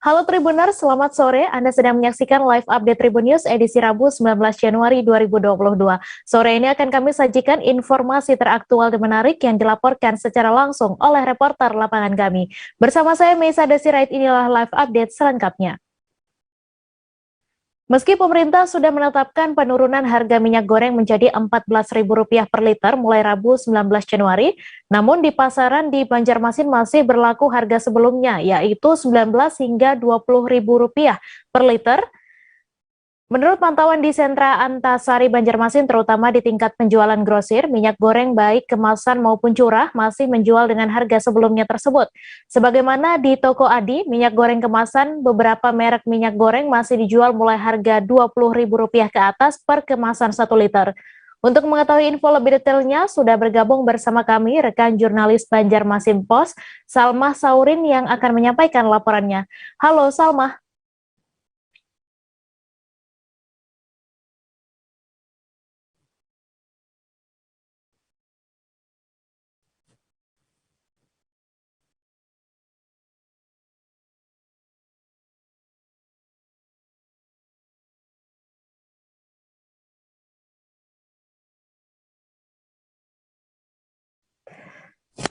Halo Tribuners, selamat sore. Anda sedang menyaksikan live update Tribun News edisi Rabu 19 Januari 2022. Sore ini akan kami sajikan informasi teraktual dan menarik yang dilaporkan secara langsung oleh reporter lapangan kami. Bersama saya Meisa Desirait, inilah live update selengkapnya. Meski pemerintah sudah menetapkan penurunan harga minyak goreng menjadi Rp14.000 per liter mulai Rabu 19 Januari, namun di pasaran di Banjarmasin masih berlaku harga sebelumnya, yaitu Rp19 hingga Rp20.000 per liter. Menurut pantauan di Sentra Antasari Banjarmasin, terutama di tingkat penjualan grosir, minyak goreng baik kemasan maupun curah masih menjual dengan harga sebelumnya tersebut. Sebagaimana di toko Adi, minyak goreng kemasan, beberapa merek minyak goreng masih dijual mulai harga Rp20.000 ke atas per kemasan 1 liter. Untuk mengetahui info lebih detailnya, sudah bergabung bersama kami rekan jurnalis Banjarmasin Post, Salma Saurin yang akan menyampaikan laporannya. Halo Salma.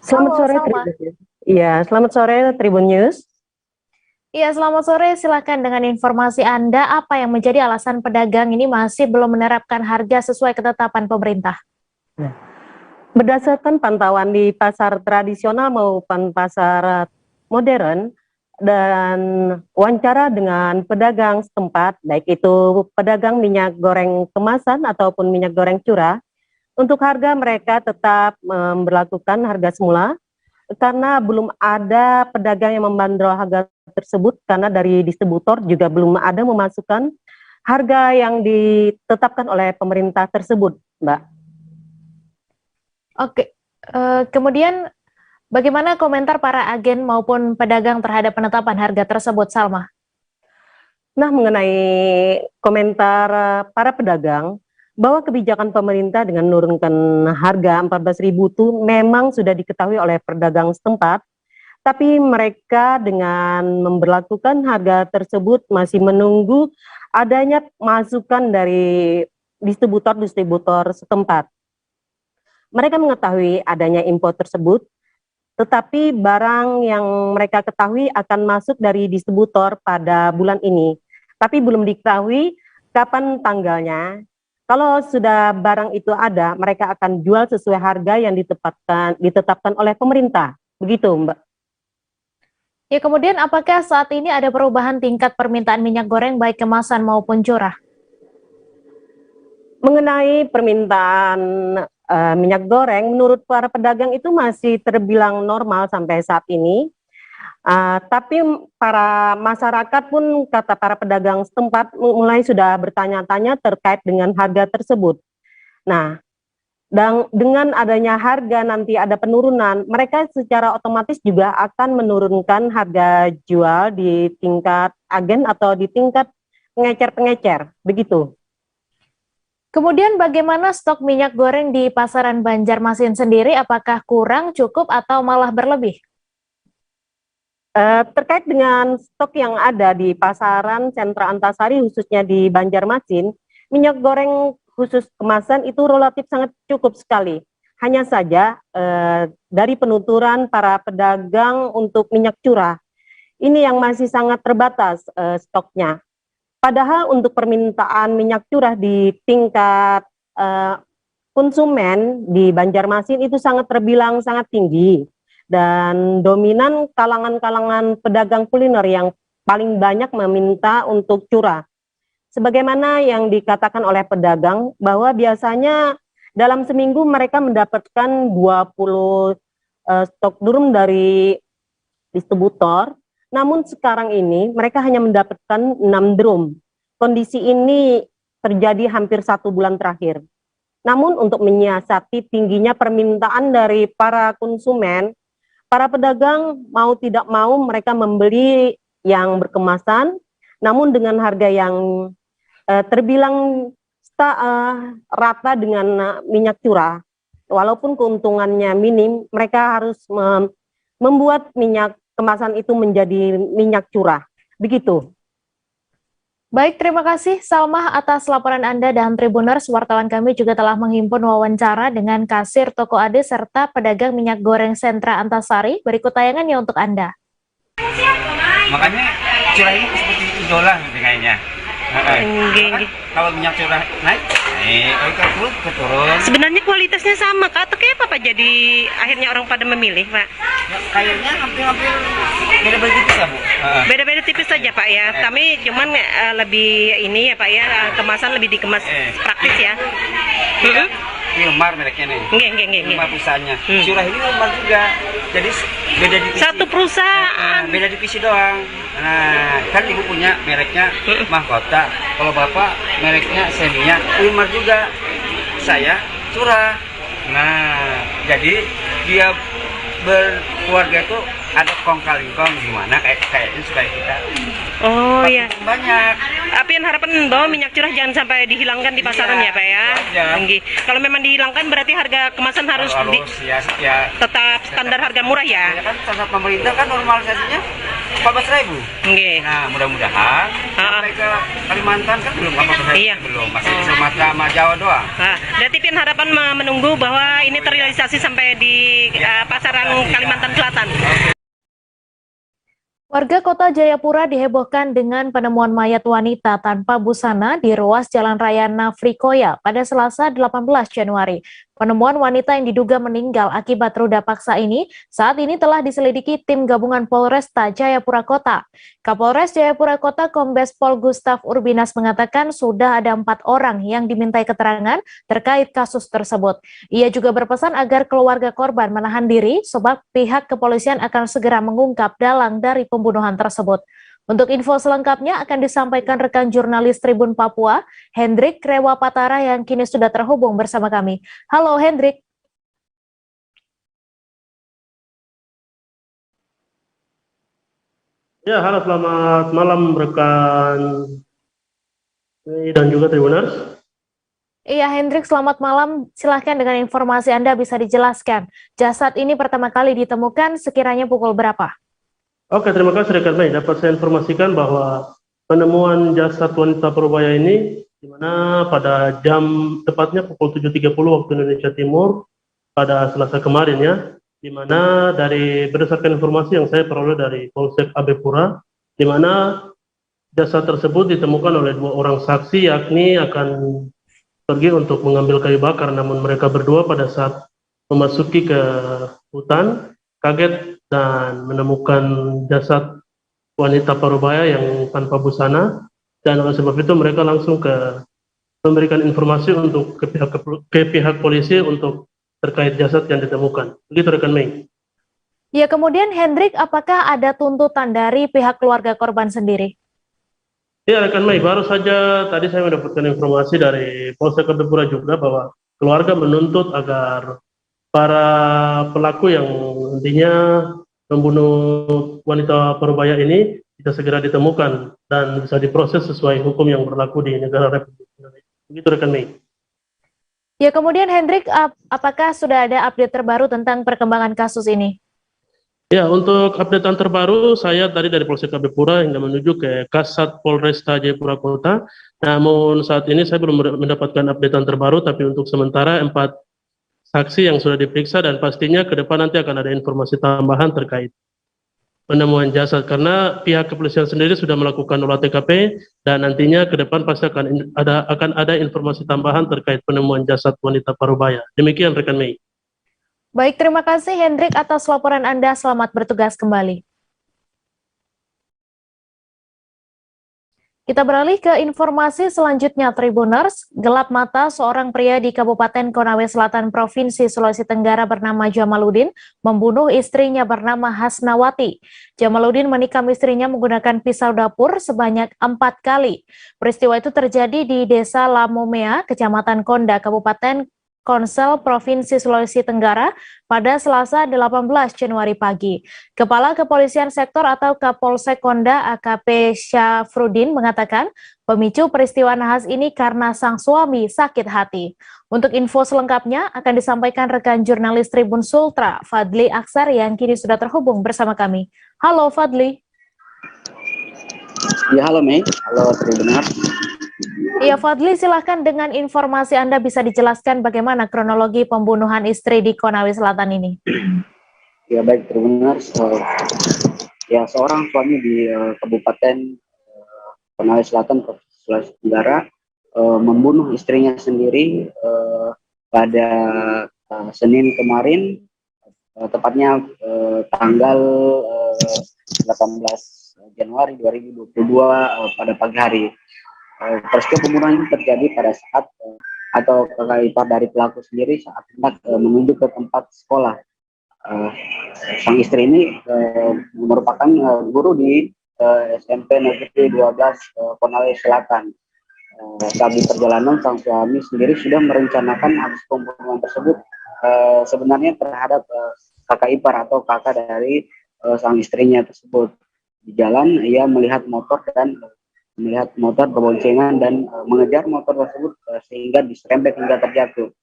Selamat Halo sore Salma. Tribun News. Iya, selamat sore Tribun News. Iya, selamat sore. Silakan dengan informasi Anda, apa yang menjadi alasan pedagang ini masih belum menerapkan harga sesuai ketetapan pemerintah? Nah, berdasarkan pantauan di pasar tradisional maupun pasar modern dan wawancara dengan pedagang setempat, baik itu pedagang minyak goreng kemasan ataupun minyak goreng curah, untuk harga mereka tetap memberlakukan harga semula karena belum ada pedagang yang membandrol harga tersebut karena dari distributor juga belum ada memasukkan harga yang ditetapkan oleh pemerintah tersebut, Mbak. Oke, kemudian bagaimana komentar para agen maupun pedagang terhadap penetapan harga tersebut, Salma? Nah, mengenai komentar para pedagang bahwa kebijakan pemerintah dengan menurunkan harga 14.000 itu memang sudah diketahui oleh pedagang setempat, tapi mereka dengan memberlakukan harga tersebut masih menunggu adanya masukan dari distributor-distributor setempat. Mereka mengetahui adanya impor tersebut, tetapi barang yang mereka ketahui akan masuk dari distributor pada bulan ini. Tapi belum diketahui kapan tanggalnya. Kalau sudah barang itu ada, mereka akan jual sesuai harga yang ditetapkan oleh pemerintah. Begitu, Mbak. Ya, kemudian apakah saat ini ada perubahan tingkat permintaan minyak goreng baik kemasan maupun curah? Mengenai permintaan minyak goreng, menurut para pedagang itu masih terbilang normal sampai saat ini. Tapi para masyarakat pun, kata para pedagang setempat, mulai sudah bertanya-tanya terkait dengan harga tersebut. Nah, dan dengan adanya harga nanti ada penurunan, mereka secara otomatis juga akan menurunkan harga jual di tingkat agen atau di tingkat pengecer-pengecer, begitu. Kemudian bagaimana stok minyak goreng di pasaran Banjarmasin sendiri? Apakah kurang, cukup, atau malah berlebih? Terkait dengan stok yang ada di pasaran Sentra Antasari khususnya di Banjarmasin, minyak goreng khusus kemasan itu relatif sangat cukup sekali. Hanya saja dari penuturan para pedagang untuk minyak curah, ini yang masih sangat terbatas stoknya. Padahal untuk permintaan minyak curah di tingkat konsumen di Banjarmasin itu sangat terbilang sangat tinggi. Dan dominan kalangan-kalangan pedagang kuliner yang paling banyak meminta untuk curah. Sebagaimana yang dikatakan oleh pedagang bahwa biasanya dalam seminggu mereka mendapatkan 20 stok drum dari distributor, namun sekarang ini mereka hanya mendapatkan 6 drum. Kondisi ini terjadi hampir 1 bulan terakhir. Namun untuk menyiasati tingginya permintaan dari para konsumen, para pedagang mau tidak mau mereka membeli yang berkemasan, namun dengan harga yang terbilang rata dengan minyak curah. Walaupun keuntungannya minim, mereka harus membuat minyak kemasan itu menjadi minyak curah. Begitu. Baik, terima kasih Salma atas laporan Anda dan Tribuners. Wartawan kami juga telah menghimpun wawancara dengan kasir toko Ade serta pedagang minyak goreng Sentra Antasari. Berikut tayangannya untuk Anda. Makanya curah ini seperti idola gitu kayaknya. Kalau minyak curah naik, kalau turun. Sebenarnya kualitasnya sama Kak, atau kayak apa Pak jadi akhirnya orang pada memilih Pak? Ya, kayaknya hampir beda-beda tipis ya Bu. Beda-beda tipis saja Pak ya. Kami cuman lebih ini ya Pak ya, kemasan lebih dikemas praktis ya. Ini Lemar mereknya nih. Nggih. Lemar perusahaannya. Curah ini Lemar juga. Jadi beda divisi. Satu perusahaan. Beda divisi doang. Nah, kan ibu punya mereknya Mahkota. Kalau bapak mereknya Seminya Lemar juga. Saya curah. Nah, jadi dia berkeluarga itu ada kong kali kong gimana kayaknya supaya kita Oh iya. banyak. Tapi yang harapan bahwa minyak curah jangan sampai dihilangkan di pasaran ya Pak ya. Nggih. Kalau memang dihilangkan berarti harga kemasan harus ya tetap standar harga murah ya. Ya kan standar pemerintah kan normalisasinya 14.000. Nggih. Nah, mudah-mudahan sampai ke Kalimantan kan belum belum, masih di Sumatera sama Jawa doang. Nah, berarti pian harapan menunggu bahwa ini terrealisasi sampai di pasaran Kalimantan Selatan. Warga Kota Jayapura dihebohkan dengan penemuan mayat wanita tanpa busana di ruas Jalan Raya Nafrikoya pada Selasa 18 Januari. Penemuan wanita yang diduga meninggal akibat ruda paksa ini saat ini telah diselidiki tim gabungan Polresta Jayapura Kota. Kapolres Jayapura Kota Kombes Pol Gustaf Urbinas mengatakan sudah ada 4 orang yang dimintai keterangan terkait kasus tersebut. Ia juga berpesan agar keluarga korban menahan diri sebab pihak kepolisian akan segera mengungkap dalang dari pembunuhan tersebut. Untuk info selengkapnya akan disampaikan rekan jurnalis Tribun Papua, Hendrik Rewapatara yang kini sudah terhubung bersama kami. Halo Hendrik. Ya, halo, selamat malam rekan dan juga Tribuners. Iya Hendrik, selamat malam. Silahkan dengan informasi Anda bisa dijelaskan. Jasad ini pertama kali ditemukan sekiranya pukul berapa? Oke, terima kasih rekan Mei. Dapat saya informasikan bahwa penemuan jasad wanita Parubaya ini di mana pada jam tepatnya pukul 7.30 waktu Indonesia Timur pada Selasa kemarin ya, di mana dari berdasarkan informasi yang saya peroleh dari Polsek Abepura, di mana jasad tersebut ditemukan oleh 2 orang saksi yakni akan pergi untuk mengambil kayu bakar, namun mereka berdua pada saat memasuki ke hutan kaget dan menemukan jasad wanita Parubaya yang tanpa busana, dan oleh sebab itu mereka langsung memberikan informasi untuk ke pihak polisi untuk terkait jasad yang ditemukan. Begitu rekan Mei. Ya, kemudian Hendrik, apakah ada tuntutan dari pihak keluarga korban sendiri? Ya rekan Mei, baru saja tadi saya mendapatkan informasi dari Polsek Abepura juga bahwa keluarga menuntut agar para pelaku yang nantinya membunuh wanita Parubaya ini bisa segera ditemukan dan bisa diproses sesuai hukum yang berlaku di negara Republik Indonesia. Begitu rekan Mei. Ya, kemudian Hendrik, apakah sudah ada update terbaru tentang perkembangan kasus ini? Ya, untuk updatean terbaru saya tadi dari Polsek Abepura hingga menuju ke Kasat Polresta Jayapura Kota. Namun saat ini saya belum mendapatkan updatean terbaru, tapi untuk sementara 4 saksi yang sudah diperiksa dan pastinya ke depan nanti akan ada informasi tambahan terkait penemuan jasad, karena pihak kepolisian sendiri sudah melakukan olah TKP dan nantinya ke depan pasti akan ada informasi tambahan terkait penemuan jasad wanita Parubaya. Demikian rekan Mei. Baik, terima kasih Hendrik atas laporan Anda. Selamat bertugas kembali. Kita beralih ke informasi selanjutnya, Tribuners. Gelap mata seorang pria di Kabupaten Konawe Selatan, Provinsi Sulawesi Tenggara bernama Jamaludin membunuh istrinya bernama Hasnawati. Jamaludin menikam istrinya menggunakan pisau dapur sebanyak 4 kali. Peristiwa itu terjadi di Desa Lamomea, Kecamatan Konda, Kabupaten Konsel Provinsi Sulawesi Tenggara pada Selasa 18 Januari pagi. Kepala Kepolisian Sektor atau Kapolsek Konda AKP Syafrudin mengatakan pemicu peristiwa nahas ini karena sang suami sakit hati. Untuk info selengkapnya akan disampaikan rekan jurnalis Tribun Sultra, Fadli Aksar yang kini sudah terhubung bersama kami. Halo Fadli. Ya, halo Mei, halo Tribunar. Iya, Fadli, silahkan dengan informasi Anda bisa dijelaskan bagaimana kronologi pembunuhan istri di Konawe Selatan ini. Ya baik Tribunar, ya seorang suami di Kabupaten Konawe Selatan, Sulawesi Tenggara, membunuh istrinya sendiri pada Senin kemarin, tepatnya tanggal 18 Januari 2022 pada pagi hari. Peristiwa pembunuhan ini terjadi pada saat atau kakak ipar dari pelaku sendiri saat hendak menuju ke tempat sekolah. Sang istri ini merupakan guru di SMP Negeri 12 Konawe Selatan. Saat di perjalanan, sang suami sendiri sudah merencanakan aksi pembunuhan tersebut sebenarnya terhadap kakak ipar atau kakak dari sang istrinya tersebut. Di jalan, ia melihat motor berboncengan dan mengejar motor tersebut sehingga diserempet hingga terjatuh.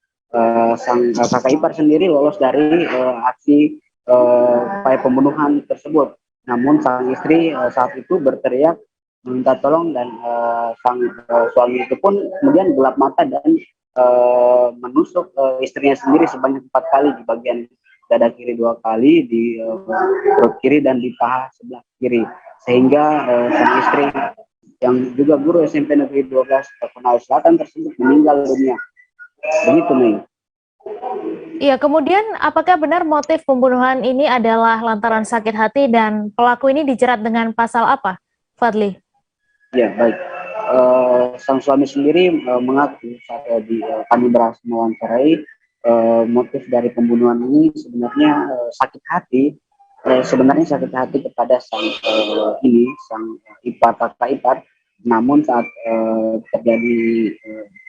Sang kakak ipar sendiri lolos dari aksi upaya pembunuhan tersebut. Namun sang istri saat itu berteriak meminta tolong dan sang suami itu pun kemudian gelap mata dan menusuk istrinya sendiri sebanyak 4 kali di bagian dada kiri, 2 kali di perut kiri dan di paha sebelah kiri, sehingga sang istri yang juga guru SMP Negeri 12 Konawe Selatan tersebut meninggal dunia. Begitu, Mei. Iya, kemudian apakah benar motif pembunuhan ini adalah lantaran sakit hati dan pelaku ini dijerat dengan pasal apa, Fadli? Ya, baik. Sang suami sendiri mengaku saat kami berhasil mewawancarai, motif dari pembunuhan ini sebenarnya sakit hati. Sebenarnya sakit hati kepada sang kakak ipar. Namun saat terjadi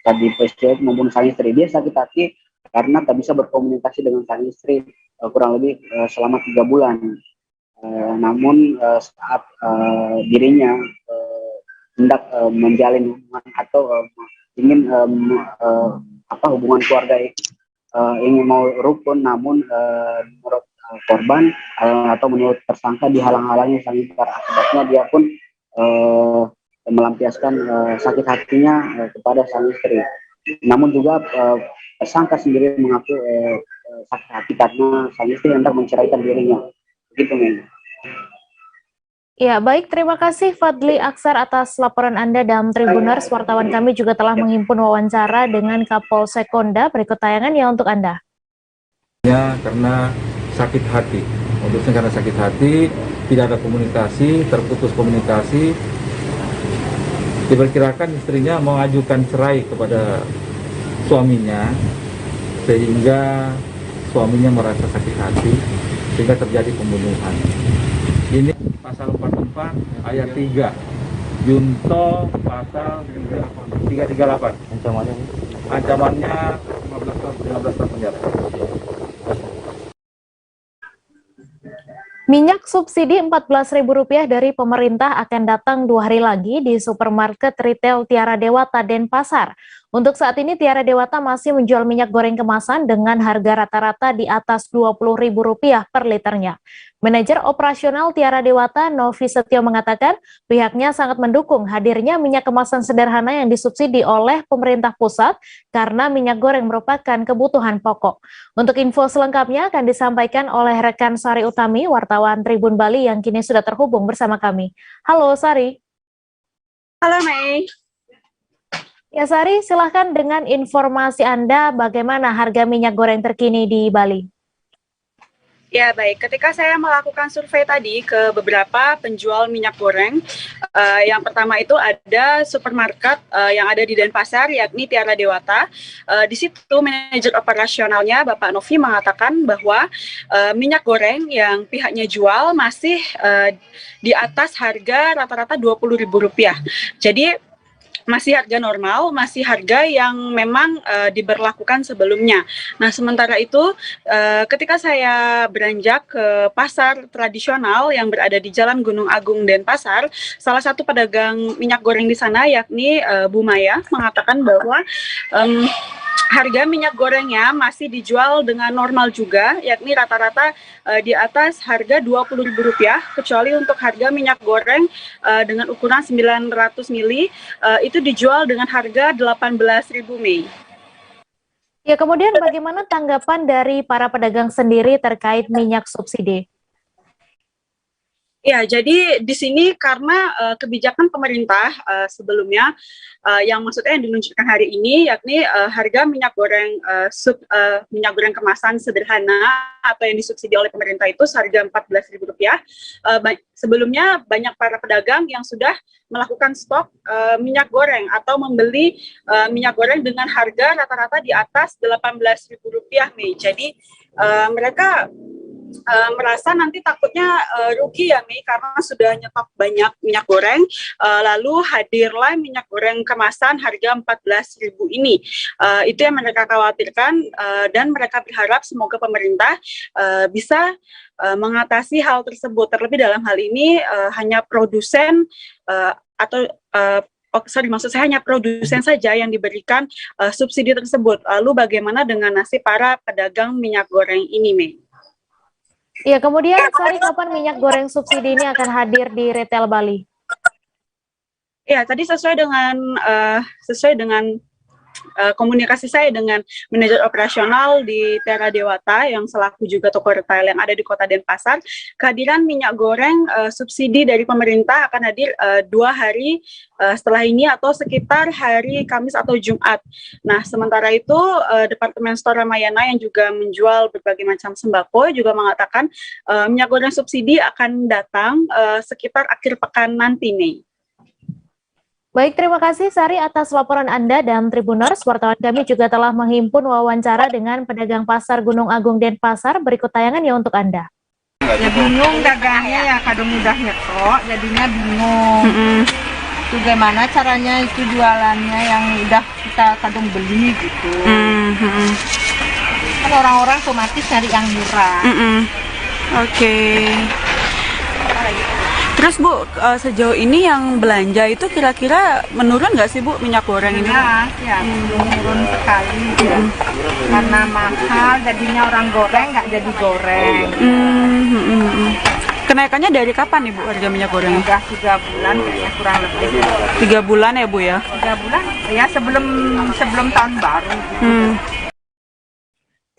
tadi peristiwa membunuh sang istri, dia sakit hati karena tak bisa berkomunikasi dengan sang istri kurang lebih selama 3 bulan. Namun saat dirinya hendak menjalin hubungan atau ingin hubungan keluarga ingin mau rukun, namun menurut korban atau menurut tersangka dihalang-halangi sang ipar. Akibatnya dia pun melampiaskan sakit hatinya kepada sang istri. Namun juga tersangka sendiri mengaku sakit hati karena sang istri hendak menceraikan dirinya. Begitu, Mei. Ya, baik. Terima kasih Fadli Aksar atas laporan Anda dalam Tribuners. Wartawan kami juga telah menghimpun wawancara dengan Kapolsek Konda. Berikut tayangan ya untuk Anda. Ya, karena sakit hati. Modusnya karena sakit hati, tidak ada komunikasi, terputus komunikasi. Diperkirakan istrinya mengajukan cerai kepada suaminya, sehingga suaminya merasa sakit hati, sehingga terjadi pembunuhan. Ini pasal 44 ayat 3 Junto pasal 338. Ancamannya 15 tahun penjara. Minyak subsidi Rp14.000 dari pemerintah akan datang 2 hari lagi di supermarket retail Tiara Dewata Denpasar. Untuk saat ini Tiara Dewata masih menjual minyak goreng kemasan dengan harga rata-rata di atas Rp20.000 per liternya. Manajer operasional Tiara Dewata, Novi Setio, mengatakan pihaknya sangat mendukung hadirnya minyak kemasan sederhana yang disubsidi oleh pemerintah pusat karena minyak goreng merupakan kebutuhan pokok. Untuk info selengkapnya akan disampaikan oleh rekan Sari Utami, wartawan Tribun Bali yang kini sudah terhubung bersama kami. Halo Sari. Halo Mei. Ya Sari, silahkan dengan informasi Anda bagaimana harga minyak goreng terkini di Bali. Ya baik, ketika saya melakukan survei tadi ke beberapa penjual minyak goreng, yang pertama itu ada supermarket yang ada di Denpasar, yakni Tiara Dewata. Di situ manajer operasionalnya Bapak Novi mengatakan bahwa minyak goreng yang pihaknya jual masih di atas harga rata-rata Rp20.000. Jadi masih harga normal, masih harga yang memang diberlakukan sebelumnya. Nah, sementara itu ketika saya beranjak ke pasar tradisional yang berada di Jalan Gunung Agung Denpasar, salah satu pedagang minyak goreng di sana yakni Bu Maya mengatakan bahwa harga minyak gorengnya masih dijual dengan normal juga, yakni rata-rata di atas harga Rp20.000, kecuali untuk harga minyak goreng dengan ukuran 900 mili itu dijual dengan harga Rp18.000, Mei. Ya, kemudian bagaimana tanggapan dari para pedagang sendiri terkait minyak subsidi? Ya, jadi di sini karena kebijakan pemerintah sebelumnya yang maksudnya yang diluncurkan hari ini, yakni harga minyak goreng minyak goreng kemasan sederhana atau yang disubsidi oleh pemerintah itu seharga Rp14.000. Sebelumnya banyak para pedagang yang sudah melakukan stok minyak goreng atau membeli minyak goreng dengan harga rata-rata di atas Rp18.000, Mei. Jadi mereka merasa nanti takutnya rugi ya, Mei, karena sudah nyetok banyak minyak goreng, lalu hadirlah minyak goreng kemasan harga Rp14.000 ini. Itu yang mereka khawatirkan, dan mereka berharap semoga pemerintah bisa mengatasi hal tersebut. Terlebih dalam hal ini hanya produsen maksud saya hanya produsen saja yang diberikan subsidi tersebut. Lalu bagaimana dengan nasib para pedagang minyak goreng ini, Mei? Ya, kemudian Sari, kapan minyak goreng subsidi ini akan hadir di retail Bali? Ya, tadi sesuai dengan komunikasi saya dengan manajer operasional di Tera Dewata yang selaku juga toko retail yang ada di Kota Denpasar, kehadiran minyak goreng subsidi dari pemerintah akan hadir 2 hari setelah ini atau sekitar hari Kamis atau Jumat. Nah, sementara itu Departemen Store Ramayana yang juga menjual berbagai macam sembako juga mengatakan minyak goreng subsidi akan datang sekitar akhir pekan nanti, Mei. Baik, terima kasih Sari atas laporan Anda, dan Tribuners, wartawan kami juga telah menghimpun wawancara dengan pedagang pasar Gunung Agung Denpasar. Berikut tayangan ya untuk Anda. Ya bingung dagangnya ya, kadang mudah nyetok, jadinya bingung. Itu gimana caranya itu jualannya yang udah kita kadang beli gitu. Kan orang-orang otomatis cari yang murah. Oke. Terus Bu, sejauh ini yang belanja itu kira-kira menurun nggak sih Bu minyak goreng ini? Ya, menurun sekali ya. Karena mahal, jadinya orang goreng nggak jadi goreng. Kenaikannya dari kapan nih Bu harga minyak goreng? Udah 3 bulan ya, kurang lebih. 3 bulan ya Bu ya? 3 bulan ya, sebelum tahun baru. Gitu.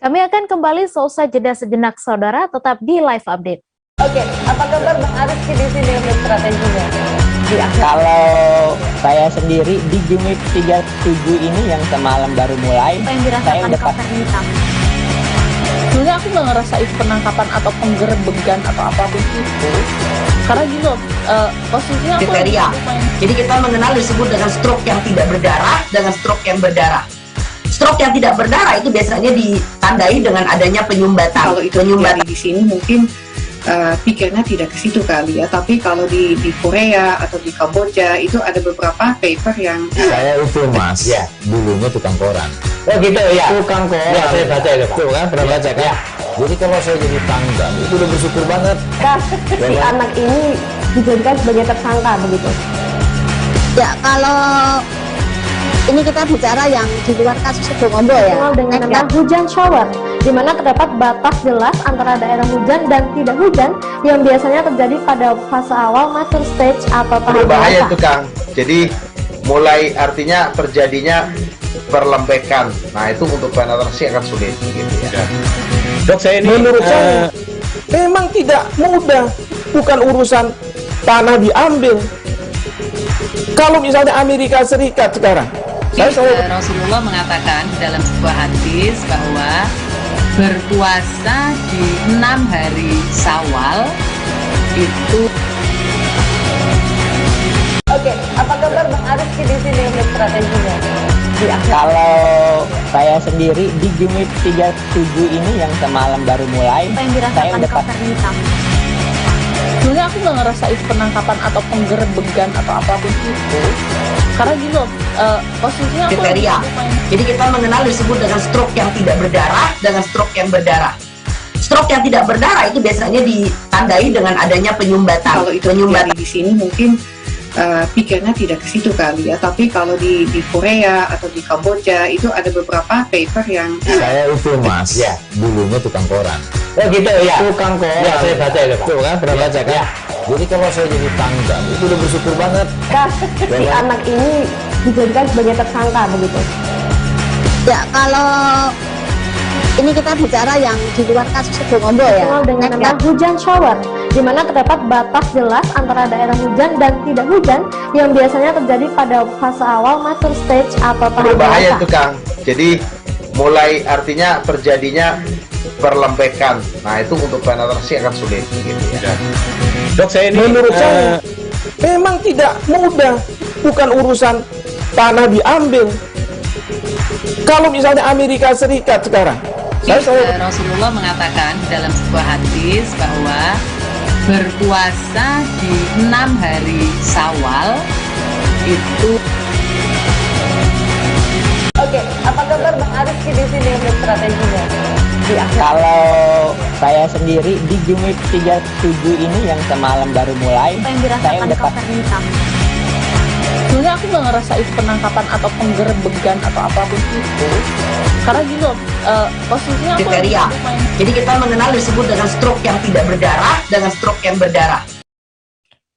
Kami akan kembali seusai jeda sejenak, saudara, tetap di Live Update. Oke, apa kabar Bang Ariski di sini untuk strateginya? Kalau saya sendiri di Jumit 37 ini yang semalam baru mulai, saya udah pas. Sebenarnya aku nggak ngerasa itu penangkapan atau penggerebekan atau apapun itu, karena gitu posisinya aku kriteria. Jadi kita mengenal disebut dengan stroke yang tidak berdarah dengan stroke yang berdarah. Stroke yang tidak berdarah itu biasanya ditandai dengan adanya penyumbatan. Kalau itu terjadi di sini mungkin pikirnya tidak ke situ kali ya, tapi kalau di Korea atau di Kamboja itu ada beberapa paper yang saya itu Mas, ya, dulunya tukang koran. Oh gitu ya, tukang koran. Ya, saya baca itu Pak. Kan pernah baca kan? Ya. Jadi kalau saya jadi tanggal itu udah bersyukur banget. Si anak ini dijadikan sebagai tersangka begitu. Ya, kalau ini kita bicara yang di luar kasus Situbondo ya. Dengan nama hujan shower, di mana terdapat batas jelas antara daerah hujan dan tidak hujan yang biasanya terjadi pada fase awal mature stage atau tahap berbahaya itu Kang. Jadi mulai artinya terjadinya perlembekan. Nah itu untuk penetrasi akan sulit gitu ya. Dok, saya ini menurut saya memang tidak mudah, bukan urusan tanah diambil. Kalau misalnya Amerika Serikat sekarang, Rasulullah mengatakan dalam sebuah hadis bahwa berpuasa di 6 hari Syawal itu. Oke, apa kabar Bang Ariski di sini untuk strateginya? Kalau saya sendiri di Jumit 37 ini yang semalam baru mulai, saya udah pas. Sebenarnya aku nggak ngerasa itu penangkapan atau penggerebekan atau apapun itu, karena gitu posisinya aku kriteria. Jadi kita mengenal disebut dengan stroke yang tidak berdarah dengan stroke yang berdarah. Stroke yang tidak berdarah itu biasanya ditandai dengan adanya penyumbatan. Kalau itu terjadi di sini mungkin pikirnya tidak ke situ kali ya, tapi kalau di Korea atau di Kamboja itu ada beberapa paper yang Saya itu mas, dulunya tukang koran. Oh gitu ya. Tukang koran. Ya, saya baca itu Pak. Tuh kan, pernah baca kan? Jadi kalau saya jadi tanggal, itu udah bersyukur banget. Si anak ini dijadikan sebagai tersangka begitu. Ya kalau ini kita bicara yang di luar kasus Sebongombo ya. Dikenal dengan nama hujan shower, di mana terdapat batas jelas antara daerah hujan dan tidak hujan yang biasanya terjadi pada fase awal mature stage atau tahap Berbahaya dewasa. itu Kang. Jadi mulai artinya terjadinya perlembekan. Nah itu untuk penetrasi akan sulit gitu ya. Dok, saya ini menurut saya memang tidak mudah, bukan urusan tanah diambil. Kalau misalnya Amerika Serikat sekarang, Rasulullah mengatakan dalam sebuah hadis bahwa berpuasa di 6 hari Syawal itu. Oke, apa kabar Bang Ariski di sini untuk strateginya? Kalau saya sendiri di Jumip 37 ini yang semalam baru mulai, saya udah Sebenarnya aku nggak ngerasa itu penangkapan atau penggerbegan atau apapun itu, karena gini loh, posisinya aku kriteria. Jadi kita mengenal disebut dengan stroke yang tidak berdarah dengan stroke yang berdarah.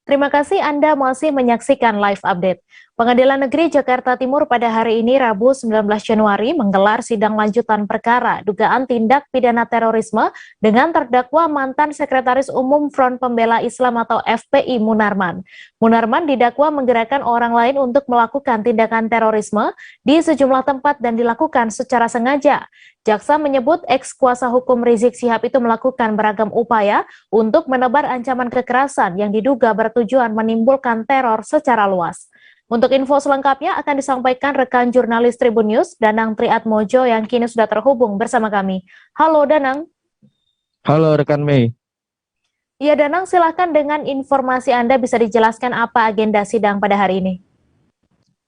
Terima kasih Anda masih menyaksikan live update. Pengadilan Negeri Jakarta Timur pada hari ini Rabu 19 Januari menggelar sidang lanjutan perkara dugaan tindak pidana terorisme dengan terdakwa mantan Sekretaris Umum Front Pembela Islam atau FPI Munarman. Munarman didakwa menggerakkan orang lain untuk melakukan tindakan terorisme di sejumlah tempat dan dilakukan secara sengaja. Jaksa menyebut ex kuasa hukum Rizik Syihab itu melakukan beragam upaya untuk menebar ancaman kekerasan yang diduga bertujuan menimbulkan teror secara luas. Untuk info selengkapnya akan disampaikan rekan jurnalis Tribun News, Danang Triatmojo yang kini sudah terhubung bersama kami. Halo Danang. Halo rekan Mei. Iya Danang, silakan dengan informasi Anda bisa dijelaskan apa agenda sidang pada hari ini.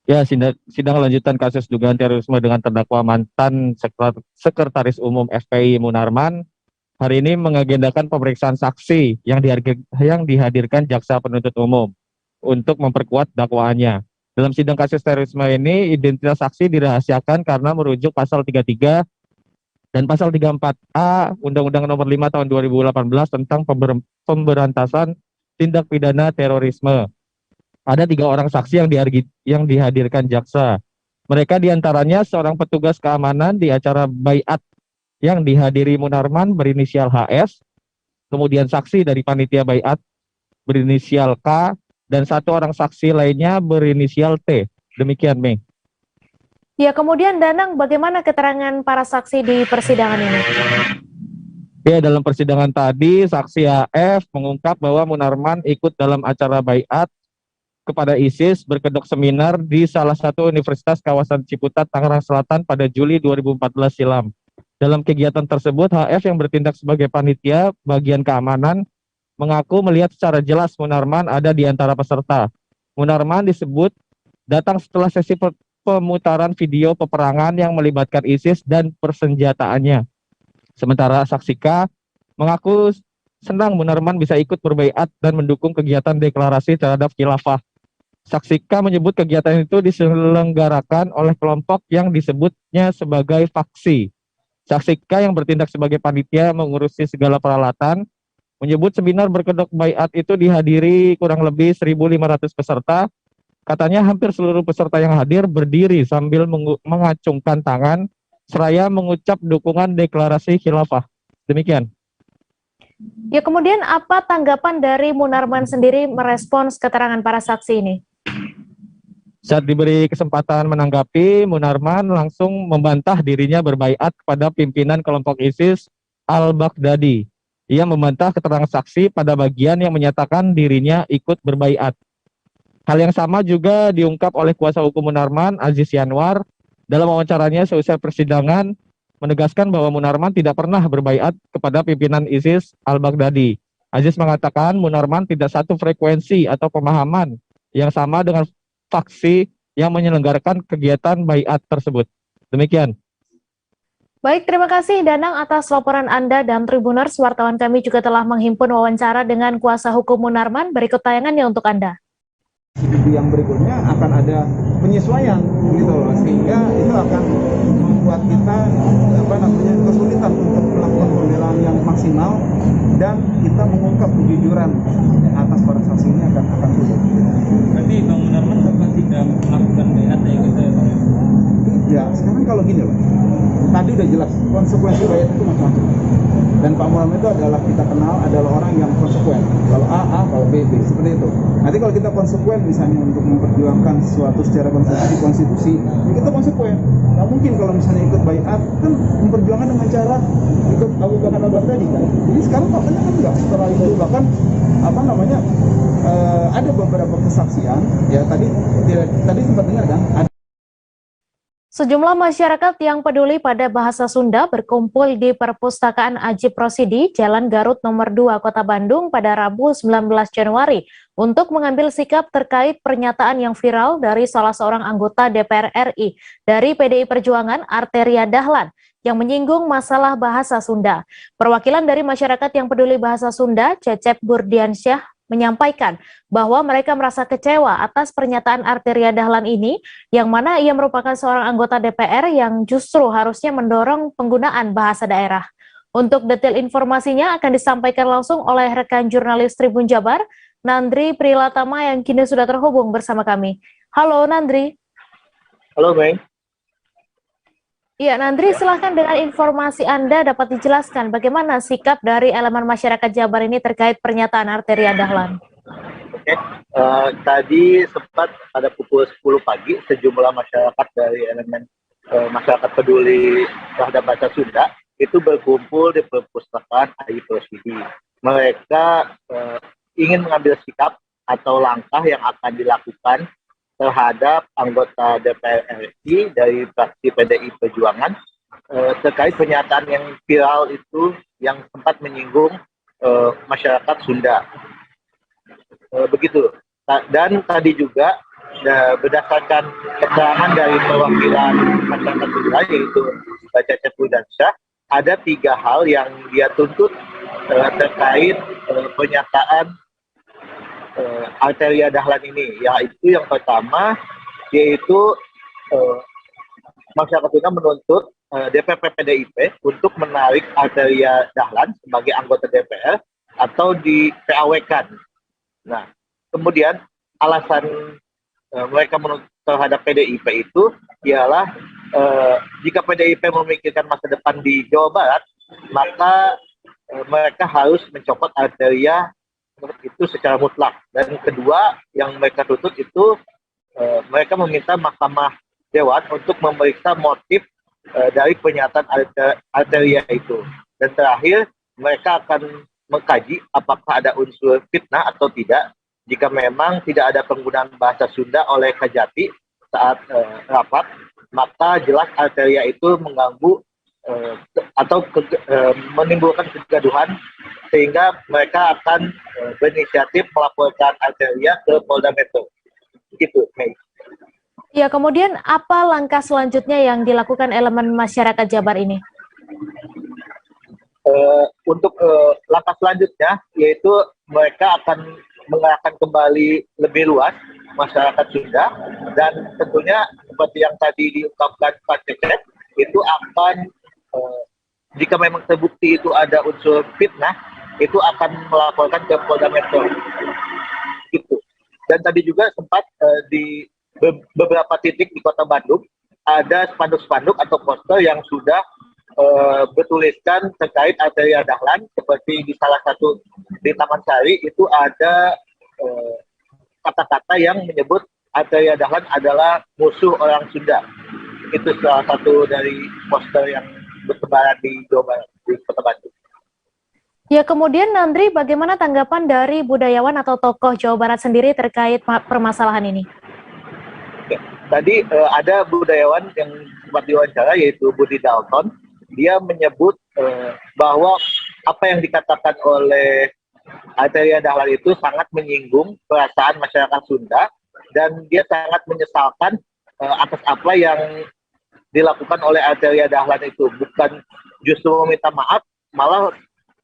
Ya, sidang lanjutan kasus dugaan terorisme dengan terdakwa mantan Sekretaris Umum FPI Munarman hari ini mengagendakan pemeriksaan saksi yang dihadirkan jaksa penuntut umum untuk memperkuat dakwaannya. Dalam sidang kasus terorisme ini, identitas saksi dirahasiakan karena merujuk pasal 33 dan pasal 34A Undang-Undang Nomor 5 Tahun 2018 tentang pemberantasan tindak pidana terorisme. Ada 3 orang saksi yang dihadirkan jaksa. Mereka diantaranya seorang petugas keamanan di acara baiat yang dihadiri Munarman berinisial HS, kemudian saksi dari panitia baiat berinisial K, dan 1 orang saksi lainnya berinisial T. Demikian, Mei. Ya, kemudian Danang, bagaimana keterangan para saksi di persidangan ini? Ya, dalam persidangan tadi, saksi AF mengungkap bahwa Munarman ikut dalam acara baiat kepada ISIS berkedok seminar di salah satu universitas kawasan Ciputat, Tangerang Selatan pada Juli 2014 silam. Dalam kegiatan tersebut, HF yang bertindak sebagai panitia bagian keamanan mengaku melihat secara jelas Munarman ada di antara peserta. Munarman disebut datang setelah sesi pemutaran video peperangan yang melibatkan ISIS dan persenjataannya. Sementara saksi K mengaku senang Munarman bisa ikut berbaiat dan mendukung kegiatan deklarasi terhadap khilafah. Saksi K menyebut kegiatan itu diselenggarakan oleh kelompok yang disebutnya sebagai faksi. Saksi K yang bertindak sebagai panitia mengurusi segala peralatan menyebut seminar berkedok baiat itu dihadiri kurang lebih 1.500 peserta. Katanya hampir seluruh peserta yang hadir berdiri sambil mengacungkan tangan seraya mengucap dukungan deklarasi khilafah. Demikian. Ya, kemudian apa tanggapan dari Munarman sendiri merespons keterangan para saksi ini? Saat diberi kesempatan menanggapi, Munarman langsung membantah dirinya berbaiat kepada pimpinan kelompok ISIS Al-Baghdadi. Ia membantah keterangan saksi pada bagian yang menyatakan dirinya ikut berbaiat. Hal yang sama juga diungkap oleh kuasa hukum Munarman, Aziz Yanwar, dalam wawancaranya seusai persidangan, menegaskan bahwa Munarman tidak pernah berbaiat kepada pimpinan ISIS Al-Baghdadi. Aziz mengatakan Munarman tidak satu frekuensi atau pemahaman yang sama dengan faksi yang menyelenggarakan kegiatan baiat tersebut. Demikian. Baik, terima kasih Danang atas laporan Anda dan Tribuners. Wartawan kami juga telah menghimpun wawancara dengan kuasa hukum Munarman. Berikut tayangannya untuk Anda. yang berikutnya akan ada penyesuaian gitu loh, sehingga itu akan membuat kita kesulitan untuk melakukan pembelaan yang maksimal, dan kita mengungkap kejujuran atas para saksi ini akan sulit. Berarti Bang Munarman tetap tidak melakukan bayat ya gitu ya Bang? Ya, sekarang kalau gini loh, tadi udah jelas konsekuensi bayat itu macam-macam. Dan Pak Munarman itu adalah, kita kenal adalah orang yang konsekuen. Kalau A, kalau B, seperti itu. Nanti kalau kita konsekuen misalnya untuk memperjuangkan sesuatu secara konstitusi, ya kita konsekuen. Nggak mungkin kalau misalnya ikut bayat, kan memperjuangkan dengan cara ikut Abu Bakar Al Baghdadi kan. Jadi sekarang faktanya kan enggak, setelah itu bahkan ada beberapa kesaksian, ya tadi sempat dengar kan, ada Sejumlah masyarakat yang peduli pada bahasa Sunda berkumpul di Perpustakaan Ajib Rosidi, Jalan Garut nomor 2, Kota Bandung pada Rabu 19 Januari untuk mengambil sikap terkait pernyataan yang viral dari salah seorang anggota DPR RI dari PDI Perjuangan, Arteria Dahlan, yang menyinggung masalah bahasa Sunda. Perwakilan dari masyarakat yang peduli bahasa Sunda, Cecep Burdiansyah, menyampaikan bahwa mereka merasa kecewa atas pernyataan Arteria Dahlan ini, yang mana ia merupakan seorang anggota DPR yang justru harusnya mendorong penggunaan bahasa daerah. Untuk detail informasinya akan disampaikan langsung oleh rekan jurnalis Tribun Jabar, Nandri Prilatama, yang kini sudah terhubung bersama kami. Halo Nandri. Halo Bang. Iya, Nandri, silahkan dengan informasi Anda dapat dijelaskan bagaimana sikap dari elemen masyarakat Jabar ini terkait pernyataan Arteria Dahlan. Oke, tadi sempat pada pukul 10 pagi sejumlah masyarakat dari elemen masyarakat peduli terhadap bahasa Sunda itu berkumpul di Perpustakaan Ajib Rosidi. Mereka ingin mengambil sikap atau langkah yang akan dilakukan terhadap anggota DPR RI dari fraksi PDI Perjuangan terkait pernyataan yang viral itu yang sempat menyinggung masyarakat Sunda. Begitu. Dan tadi juga berdasarkan keterangan dari perwakilan masyarakat Sunda, yaitu Cecep Burdiansyah, ada 3 hal yang dia tuntut terkait pernyataan Arteria Dahlan ini, yaitu yang pertama yaitu masyarakat Sunda menuntut DPP PDIP untuk menarik Arteria Dahlan sebagai anggota DPR atau di PAW-kan. Nah, kemudian alasan mereka menuntut terhadap PDIP itu ialah jika PDIP memikirkan masa depan di Jawa Barat, maka mereka harus mencopot Arteria itu secara mutlak. Dan kedua yang mereka tuntut itu mereka meminta Mahkamah Dewan untuk memeriksa motif dari pernyataan Arteria itu. Dan terakhir mereka akan mengkaji apakah ada unsur fitnah atau tidak. Jika memang tidak ada penggunaan bahasa Sunda oleh Kajati saat rapat, maka jelas Arteria itu mengganggu atau menimbulkan kegaduhan, sehingga mereka akan berinisiatif melaporkan Arteria ke Polda Metro. Gitu, Mei. Ya, kemudian apa langkah selanjutnya yang dilakukan elemen masyarakat Jabar ini? Untuk langkah selanjutnya, yaitu mereka akan mengarahkan kembali lebih luas masyarakat Sunda, dan tentunya seperti yang tadi diungkapkan Pak Cecep, itu akan jika memang terbukti itu ada unsur fitnah, itu akan melaporkan ke Polda Metro. Gitu. Dan tadi juga sempat di beberapa titik di Kota Bandung ada spanduk-spanduk atau poster yang sudah bertuliskan terkait Arteria Dahlan, seperti di salah satu di Taman Sari itu ada kata-kata yang menyebut Arteria Dahlan adalah musuh orang Sunda. Itu salah satu dari poster yang bertebaran di Jawa Barat, di Kota Bandung. Ya, kemudian Nandri, bagaimana tanggapan dari budayawan atau tokoh Jawa Barat sendiri terkait permasalahan ini? Oke. Tadi ada budayawan yang sempat diwawancara, yaitu Budi Dalton. Dia menyebut bahwa apa yang dikatakan oleh Arteria Dahlan itu sangat menyinggung perasaan masyarakat Sunda, dan dia sangat menyesalkan atas apa yang dilakukan oleh Arteria Dahlan itu. Bukan justru meminta maaf, malah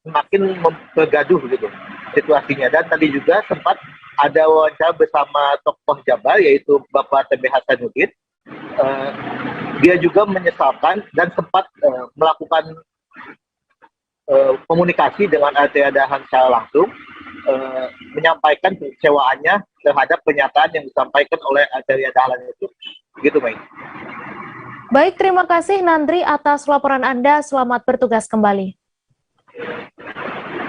semakin mempergaduh gitu situasinya. Dan tadi juga sempat ada wawancara bersama tokoh Jabar yaitu Bapak TB Hasanuddin. Dia juga menyesalkan dan sempat melakukan komunikasi dengan Arteria Dahlan secara langsung, menyampaikan kekecewaannya terhadap pernyataan yang disampaikan oleh Arteria Dahlan itu. Gitu, Mei. Baik, terima kasih Nandri atas laporan Anda. Selamat bertugas kembali.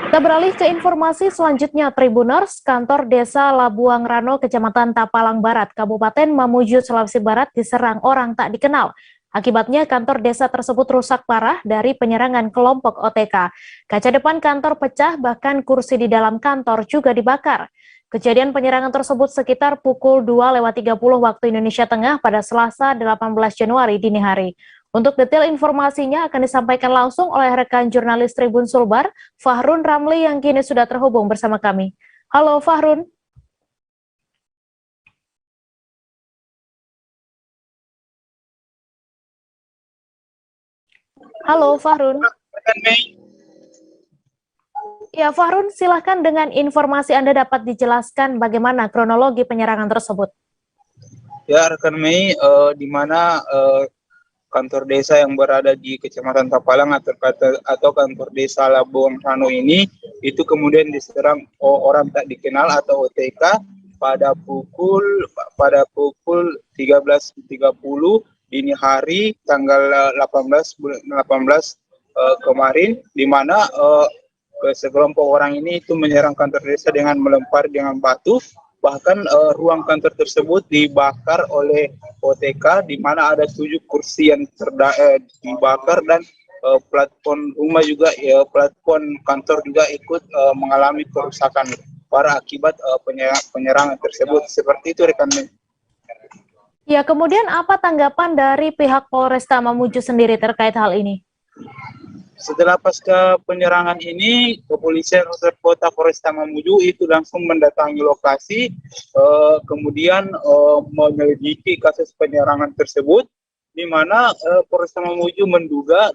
Kita beralih ke informasi selanjutnya, Tribuners. Kantor Desa Labuang Rano, Kecamatan Tapalang Barat, Kabupaten Mamuju, Sulawesi Barat diserang orang tak dikenal. Akibatnya kantor desa tersebut rusak parah dari penyerangan kelompok OTK. Kaca depan kantor pecah, bahkan kursi di dalam kantor juga dibakar. Kejadian penyerangan tersebut sekitar pukul 2:30 waktu Indonesia Tengah pada Selasa 18 Januari dini hari. Untuk detail informasinya akan disampaikan langsung oleh rekan jurnalis Tribun Sulbar, Fahrun Ramli yang kini sudah terhubung bersama kami. Halo Fahrun. Halo Fahrun. Ya Fahrun, silahkan dengan informasi Anda dapat dijelaskan bagaimana kronologi penyerangan tersebut. Ya, rekan Mei, di mana kantor desa yang berada di Kecamatan Tapalang atau kantor desa Labuang Rano ini itu kemudian diserang orang tak dikenal atau OTK pada pukul 13.30 dini hari tanggal 18 kemarin, di mana sekelompok orang ini itu menyerang kantor desa dengan melempar dengan batu. Bahkan ruang kantor tersebut dibakar oleh OTK, di mana ada 7 kursi yang dibakar dan plafon rumah juga, plafon kantor juga ikut mengalami kerusakan parah akibat penyerangan tersebut. Seperti itu rekan. Ya, kemudian apa tanggapan dari pihak Polresta Mamuju sendiri terkait hal ini? Setelah pasca penyerangan ini, kepolisian Resort Kota Polresta Mamuju itu langsung mendatangi lokasi, kemudian menyelidiki kasus penyerangan tersebut, di mana Polresta Mamuju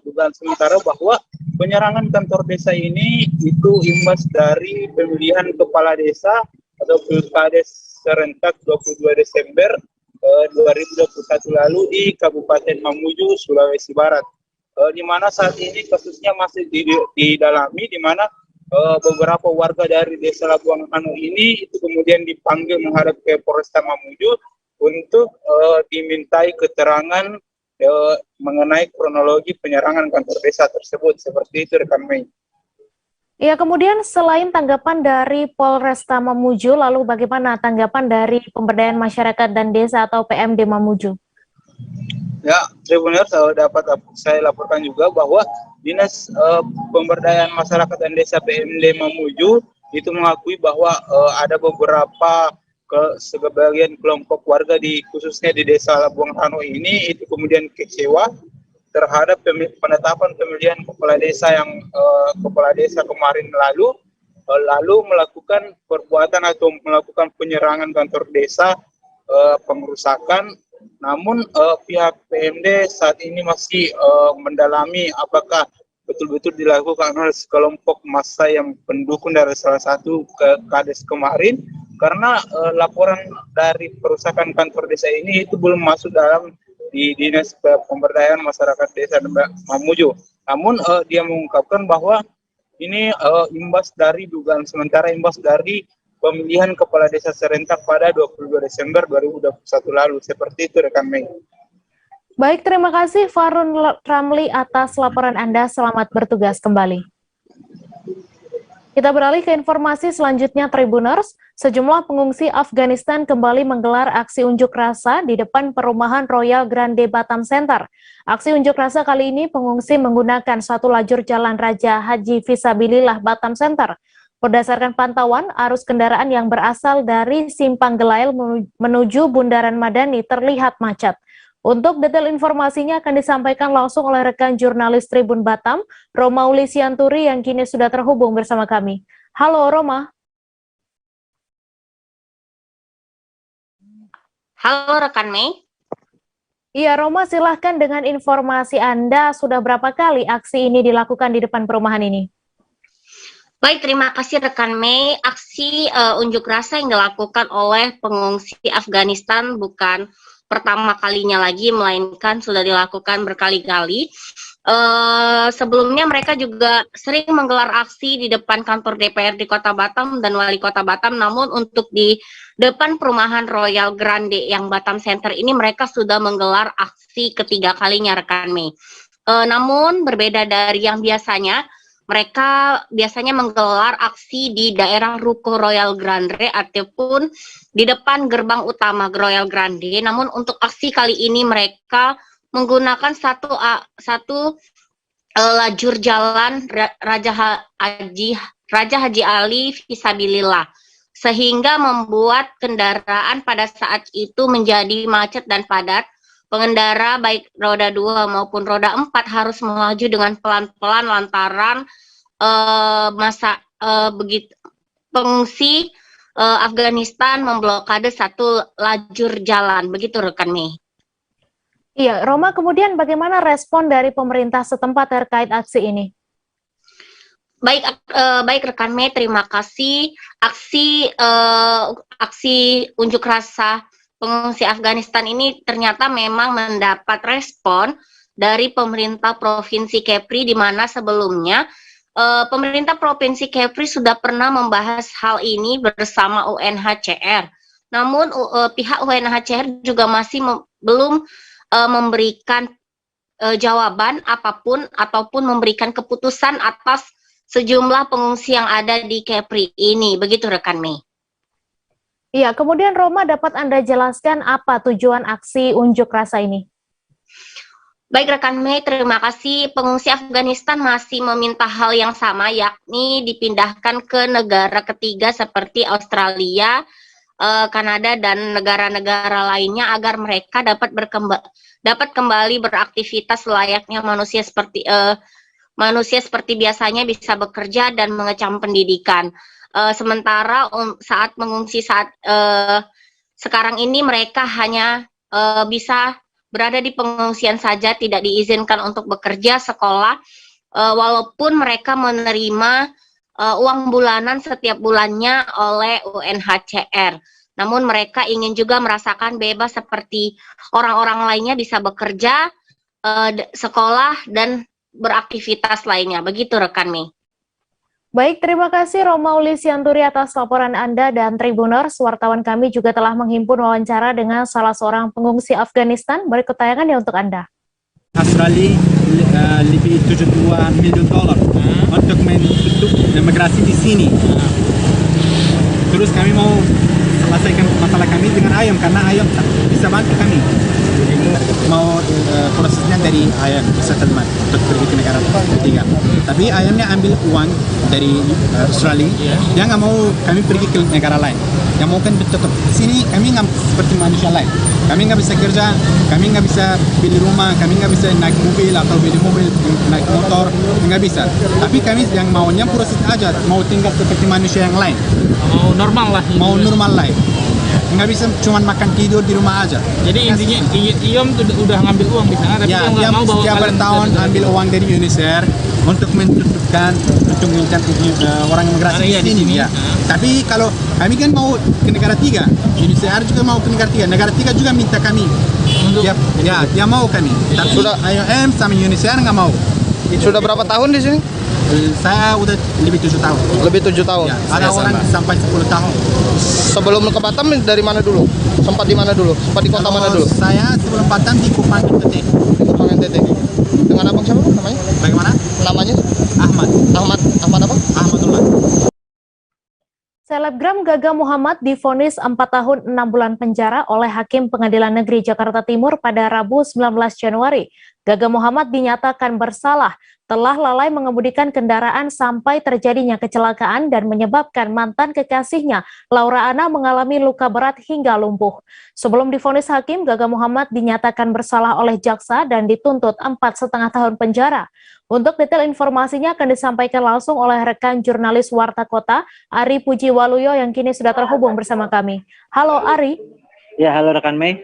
dugaan sementara bahwa penyerangan kantor desa ini itu imbas dari pemilihan kepala desa atau pilkades serentak 22 Desember 2021 lalu di Kabupaten Mamuju, Sulawesi Barat. Di mana saat ini kasusnya masih didalami, di mana beberapa warga dari desa Labuang Rano ini itu kemudian dipanggil menghadap ke Polresta Mamuju untuk dimintai keterangan mengenai kronologi penyerangan kantor desa tersebut. Seperti itu rekan Mei. Ya, kemudian selain tanggapan dari Polresta Mamuju, lalu bagaimana tanggapan dari Pemberdayaan Masyarakat dan Desa atau PMD Mamuju? Ya, Tribuners, dapat saya laporkan juga bahwa Dinas Pemberdayaan Masyarakat dan Desa PMD Mamuju itu mengakui bahwa ada beberapa sebagian kelompok warga khususnya di Desa Labuang Rano ini itu kemudian kecewa terhadap penetapan pemilihan kepala desa kemarin lalu melakukan perbuatan atau melakukan penyerangan kantor desa, pengerusakan. Namun pihak PMD saat ini masih mendalami apakah betul-betul dilakukan oleh sekelompok massa yang pendukung dari salah satu kades kemarin, karena laporan dari perusakan kantor desa ini itu belum masuk dalam di Dinas Pemberdayaan Masyarakat Desa Mamuju. Namun dia mengungkapkan bahwa ini imbas dari pemilihan kepala desa serentak pada 22 Desember 2021 lalu. Seperti itu rekan Mei. Baik, terima kasih Fahrun Ramli atas laporan Anda. Selamat bertugas kembali. Kita beralih ke informasi selanjutnya, Tribuners. Sejumlah pengungsi Afghanistan kembali menggelar aksi unjuk rasa di depan perumahan Royal Grande Batam Center. Aksi unjuk rasa kali ini pengungsi menggunakan satu lajur Jalan Raja Haji Fisabilillah Batam Center. Berdasarkan pantauan, arus kendaraan yang berasal dari Simpang Gelail menuju Bundaran Madani terlihat macet. Untuk detail informasinya akan disampaikan langsung oleh rekan jurnalis Tribun Batam, Romauli Sianturi yang kini sudah terhubung bersama kami. Halo Roma. Halo rekan Mei. Iya Roma, silahkan dengan informasi Anda, sudah berapa kali aksi ini dilakukan di depan perumahan ini? Baik, terima kasih rekan Mei. Aksi unjuk rasa yang dilakukan oleh pengungsi Afghanistan bukan pertama kalinya lagi, melainkan sudah dilakukan berkali-kali. Sebelumnya mereka juga sering menggelar aksi di depan kantor DPR di Kota Batam dan Wali Kota Batam, namun untuk di depan perumahan Royal Grande yang Batam Center ini mereka sudah menggelar aksi ketiga kalinya rekan Mei. Namun berbeda dari yang biasanya, mereka biasanya menggelar aksi di daerah Ruko Royal Grande ataupun di depan gerbang utama Royal Grande. Namun untuk aksi kali ini mereka menggunakan satu lajur jalan Raja Haji Ali Fisabilillah, sehingga membuat kendaraan pada saat itu menjadi macet dan padat. Pengendara baik roda 2 maupun roda 4 harus melaju dengan pelan-pelan lantaran begitu pengungsi Afghanistan memblokade satu lajur jalan. Begitu rekan Mei. Iya, Roma, kemudian bagaimana respon dari pemerintah setempat terkait aksi ini? Baik rekan Mei, terima kasih. Aksi unjuk rasa pengungsi Afghanistan ini ternyata memang mendapat respon dari pemerintah Provinsi Kepri, di mana sebelumnya pemerintah Provinsi Kepri sudah pernah membahas hal ini bersama UNHCR. Namun pihak UNHCR juga masih belum memberikan jawaban apapun ataupun memberikan keputusan atas sejumlah pengungsi yang ada di Kepri ini. Begitu rekan Mei. Iya, kemudian Roma, dapat Anda jelaskan apa tujuan aksi unjuk rasa ini? Baik rekan Mei, terima kasih. Pengungsi Afghanistan masih meminta hal yang sama, yakni dipindahkan ke negara ketiga seperti Australia, Kanada dan negara-negara lainnya agar mereka dapat kembali beraktivitas layaknya manusia seperti biasanya, bisa bekerja dan mengecam pendidikan. Sementara saat mengungsi sekarang ini mereka hanya bisa berada di pengungsian saja, tidak diizinkan untuk bekerja, sekolah, walaupun mereka menerima uang bulanan setiap bulannya oleh UNHCR. Namun mereka ingin juga merasakan bebas seperti orang-orang lainnya, bisa bekerja, sekolah, dan beraktivitas lainnya. Begitu rekan Mei. Baik, terima kasih Roma Ulisianturi atas laporan Anda, dan Tribuners, wartawan kami juga telah menghimpun wawancara dengan salah seorang pengungsi Afghanistan. Berikut tayangannya untuk Anda. Australia lebih $72 miliar untuk menutup imigrasi di sini. Terus kami mau selesaikan masalah kami dengan ayam, karena ayam bisa bantu kami. Mau prosesnya dari ayam settlement untuk pergi ke negara ketiga. Tapi ayamnya ambil uang dari Australia, dia nggak mau kami pergi ke negara lain. Yang mau kan tetap di sini, kami nggak seperti manusia lain. Kami nggak bisa kerja, kami nggak bisa beli rumah, kami nggak bisa naik mobil atau beli mobil, naik motor, nggak bisa. Tapi kami yang maunya proses aja, mau tinggal seperti manusia yang lain. Mau normal lah. Mau normal lah. Nggak bisa cuma makan tidur di rumah aja. Jadi intinya IOM udah ngambil uang di sana, tapi ya, nggak mau bawa setiap bertahun ambil uang dari UNHCR untuk menutupkan untuk orang imigrasi di sini. Ya. Tapi kalau kami kan mau ke negara tiga, UNHCR juga mau ke negara tiga juga minta kami. Dia mau kami. Tapi sudah IOM sama UNHCR nggak mau. Sudah berapa tahun di sini? Saya udah lebih 7 tahun. Lebih 7 tahun? Ya, ada orang sampai 10 tahun. Sebelum ke Batam dari mana dulu? Sempat di mana dulu? Sempat di kota mana dulu? Saya sebelum Batam di Kupang NTT. Di Kupang NTT. Dengan abang siapa namanya? Bagaimana? Namanya? Ahmad. Ahmad apa? Ahmadullah. Selebgram Gaga Muhammad divonis 4 tahun 6 bulan penjara oleh Hakim Pengadilan Negeri Jakarta Timur pada Rabu 19 Januari. Gaga Muhammad dinyatakan bersalah telah lalai mengemudikan kendaraan sampai terjadinya kecelakaan dan menyebabkan mantan kekasihnya, Laura Anna, mengalami luka berat hingga lumpuh. Sebelum divonis hakim, Gaga Muhammad dinyatakan bersalah oleh jaksa dan dituntut 4,5 tahun penjara. Untuk detail informasinya akan disampaikan langsung oleh rekan jurnalis Warta Kota, Ari Pujiwaluyo, yang kini sudah terhubung bersama kami. Halo Ari. Ya, halo rekan Mei.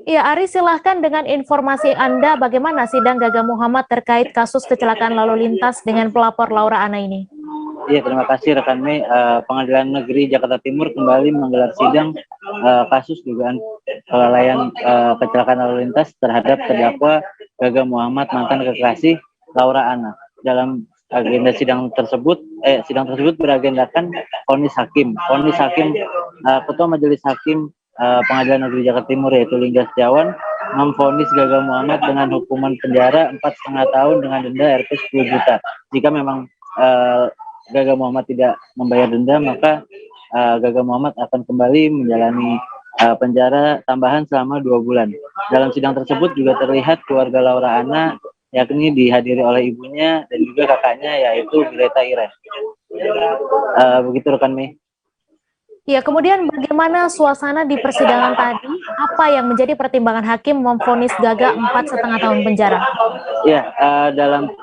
Ya, Ari, silahkan dengan informasi Anda bagaimana sidang Gaga Muhammad terkait kasus kecelakaan lalu lintas dengan pelapor Laura Anna ini. Iya, terima kasih rekan Mei. Pengadilan Negeri Jakarta Timur kembali menggelar sidang kasus dugaan kelalaian kecelakaan lalu lintas terhadap terdakwa Gaga Muhammad mantan kekasih Laura Anna. Dalam agenda sidang tersebut beragendakan vonis hakim. Ketua Majelis Hakim Pengadilan Negeri Jakarta Timur yaitu Lingga Setiawan memvonis Gaga Muhammad dengan hukuman penjara 4,5 tahun dengan denda Rp 10 juta. Jika memang Gaga Muhammad tidak membayar denda, maka Gaga Muhammad akan kembali menjalani penjara tambahan selama 2 bulan. Dalam sidang tersebut juga terlihat keluarga Laura Anna, yakni dihadiri oleh ibunya dan juga kakaknya yaitu Greta Iren. Begitu rekan Mei. Ya, kemudian bagaimana suasana di persidangan tadi? Apa yang menjadi pertimbangan hakim memvonis Gaga 4,5 tahun penjara? Ya, dalam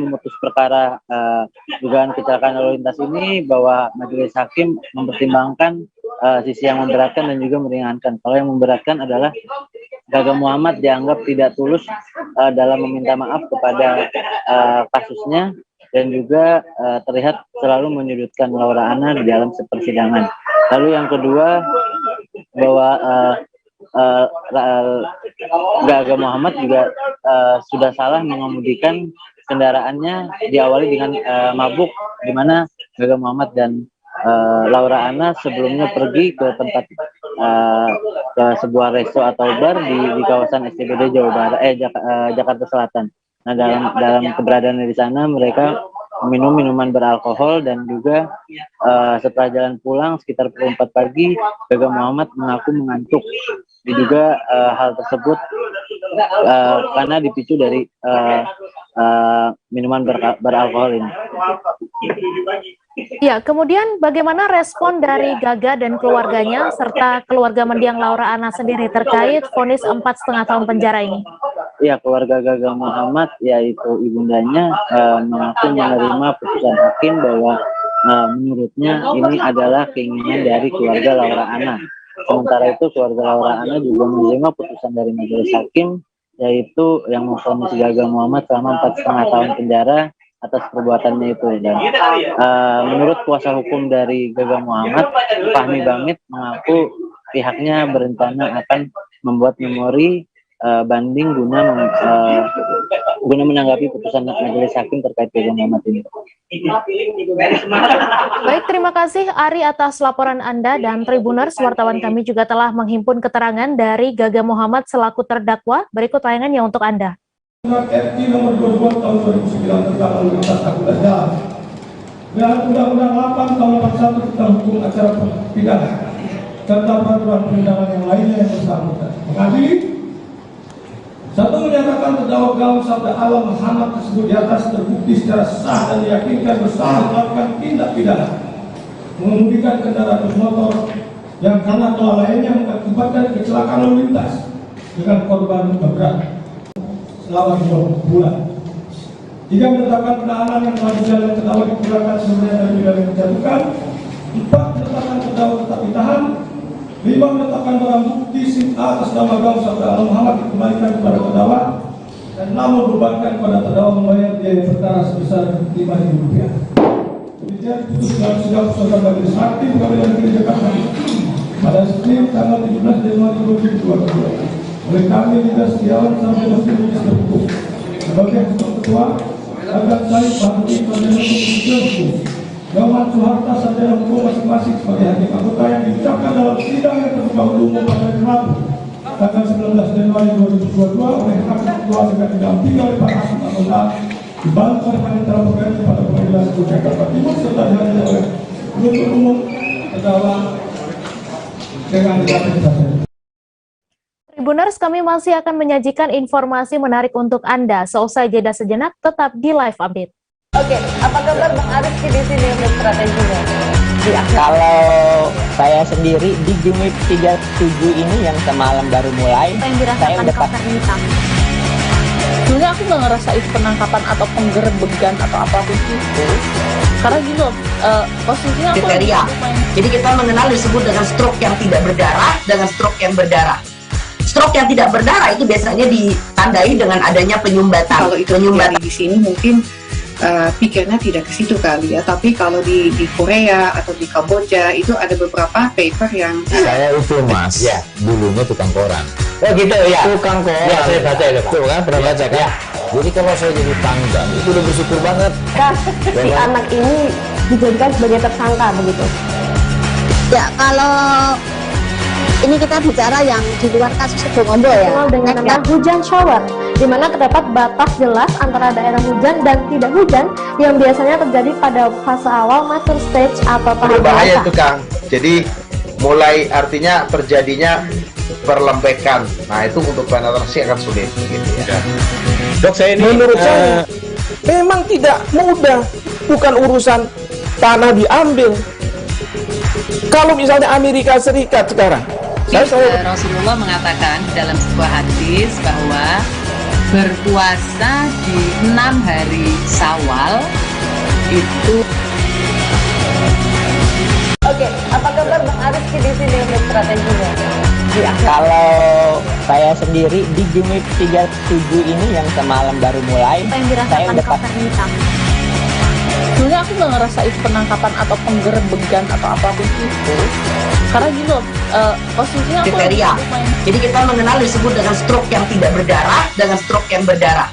memutus perkara dugaan kecelakaan lalu lintas ini, bahwa majelis hakim mempertimbangkan sisi yang memberatkan dan juga meringankan. Kalau yang memberatkan adalah Gaga Muhammad dianggap tidak tulus dalam meminta maaf kepada kasusnya, dan juga terlihat selalu menyudutkan Laura Anna di dalam persidangan. Lalu yang kedua, bahwa Gaga Muhammad juga sudah salah mengemudikan kendaraannya, diawali dengan mabuk, di mana Gaga Muhammad dan Laura Anna sebelumnya pergi ke tempat ke sebuah resto atau bar di kawasan SCBD Jakarta Selatan. Nah, dalam keberadaannya di sana, mereka minum minuman beralkohol, dan juga setelah jalan pulang sekitar pukul 4 pagi, Gaga Muhammad mengaku mengantuk. Diduga hal tersebut karena dipicu dari minuman beralkohol ini. Ya, kemudian bagaimana respon dari Gaga dan keluarganya serta keluarga mendiang Laura Anna sendiri terkait vonis 4,5 tahun penjara ini? Ya, keluarga Gaga Muhammad yaitu ibundanya mengaku menerima putusan hakim bahwa menurutnya ini adalah keinginan dari keluarga Laura Anna. Sementara itu keluarga Laura Anna juga menerima putusan dari majelis hakim yaitu yang memvonis Gaga Muhammad selama 4,5 tahun penjara atas perbuatannya itu. Dan menurut kuasa hukum dari Gaga Muhammad, Fahmi Bamit, mengaku pihaknya berencana akan membuat memori banding guna menanggapi putusan majelis hakim terkait Gaga Muhammad ini. Baik, terima kasih Ari atas laporan Anda, dan Tribuners, wartawan kami juga telah menghimpun keterangan dari Gaga Muhammad selaku terdakwa. Berikut tayangannya untuk Anda. RT nomor 22 tahun 2009 tentang lalu lintas angkutan jalan dan Undang-Undang 8 tahun 41 tentang hukum acara pidana serta peraturan perundangan yang lainnya yang bersangkutan. Mengadili, satu, menyatakan terdakwa Gaung Sabda Alam Muhammad tersebut di atas terbukti secara sah dan diyakinkan bersalah melakukan tindak pidana mengemudikan kendaraan bermotor yang karena kelalaiannya mengakibatkan kecelakaan lalu lintas dengan korban luka berat selama 2 bulan. 3, menetapkan penahanan yang telah berjalan terdakwa dipulangkan sebenarnya dari pidana yang menjatuhkan. 4, menetapkan terdakwa tetap ditahan. 5, menetapkan barang bukti SIM A atas nama Gaung Sabda Alam Muhammad dikembalikan kepada terdakwa. Dan 6, membebankan kepada terdakwa membayar biaya perkara sebesar Rp5.000. Demikian putus dalam sidang putusan majelis hakim Pengadilan Negeri Jakarta pada Senin tanggal 17 Januari 2022. Oleh kami Lingga Setiawan sampai Masjid Majelis Hukum sebagai ketua, akan saya Bahri Sarjana Hukum, Gawan Soeharta Sarjana Hukum masing-masing sebagai hakim anggota yang diucapkan dalam sidang yang terbuka umum pada hari Rabu tanggal 19 Januari 2022 oleh hakim ketua dengan didampingi oleh para hakim anggota dibantu oleh panitera pengganti pada Pengadilan Negeri Jakarta Timur serta dihadiri oleh penuntut umum terdakwa dengan didampingi. Tribuners, kami masih akan menyajikan informasi menarik untuk Anda. Seusai jeda sejenak, tetap di Live Update. Oke, apa kabar Bang Arif di sini untuk strateginya? Kalau saya sendiri di Jumip 37 ini yang semalam baru mulai, saya udah hitam. Sebenarnya aku nggak ngerasa itu penangkapan atau penggerebegan atau apapun itu. Karena gini loh, posisinya aku kriteria. Jadi kita mengenal disebut dengan stroke yang tidak berdarah dengan stroke yang berdarah. Stroke yang tidak berdarah itu biasanya ditandai dengan adanya penyumbatan. Kalau itu penyumbatan di sini mungkin pikirnya tidak ke situ kali ya, tapi kalau di Korea atau di Kamboja itu ada beberapa paper yang saya itu mas, ya dulunya tukang koran. Oh gitu ya, tukang koran. Ya saya baca itu pak. Tuh kan pernah baca kan? Ya. Jadi kalau saya jadi pangdam itu udah bersyukur banget. Si anak ini dijadikan sebagai tersangka begitu. Ya kalau ini kita bicara yang di luar kasus Situbondo ya, dengan nama hujan shower, di mana terdapat batas jelas antara daerah hujan dan tidak hujan yang biasanya terjadi pada fase awal mature stage atau tahap berbahaya dewasa. itu Kang. Jadi mulai artinya terjadinya perlembekan. Nah itu untuk penetrasi akan sulit gitu ya. Dok saya ini menurut saya memang tidak mudah, bukan urusan tanah diambil. Kalau misalnya Amerika Serikat sekarang, Rasulullah mengatakan dalam sebuah hadis bahwa berpuasa di 6 hari Syawal itu. Oke, apa kabar Bang Arief di sini untuk strateginya? Kalau saya sendiri di Jumip 37 ini yang semalam baru mulai, saya udah pasti. Sebenarnya aku nggak ngerasa itu penangkapan atau penggerebegan atau apapun itu, karena gini loh, posisinya aku kriteria. Jadi kita mengenal disebut dengan stroke yang tidak berdarah dengan stroke yang berdarah.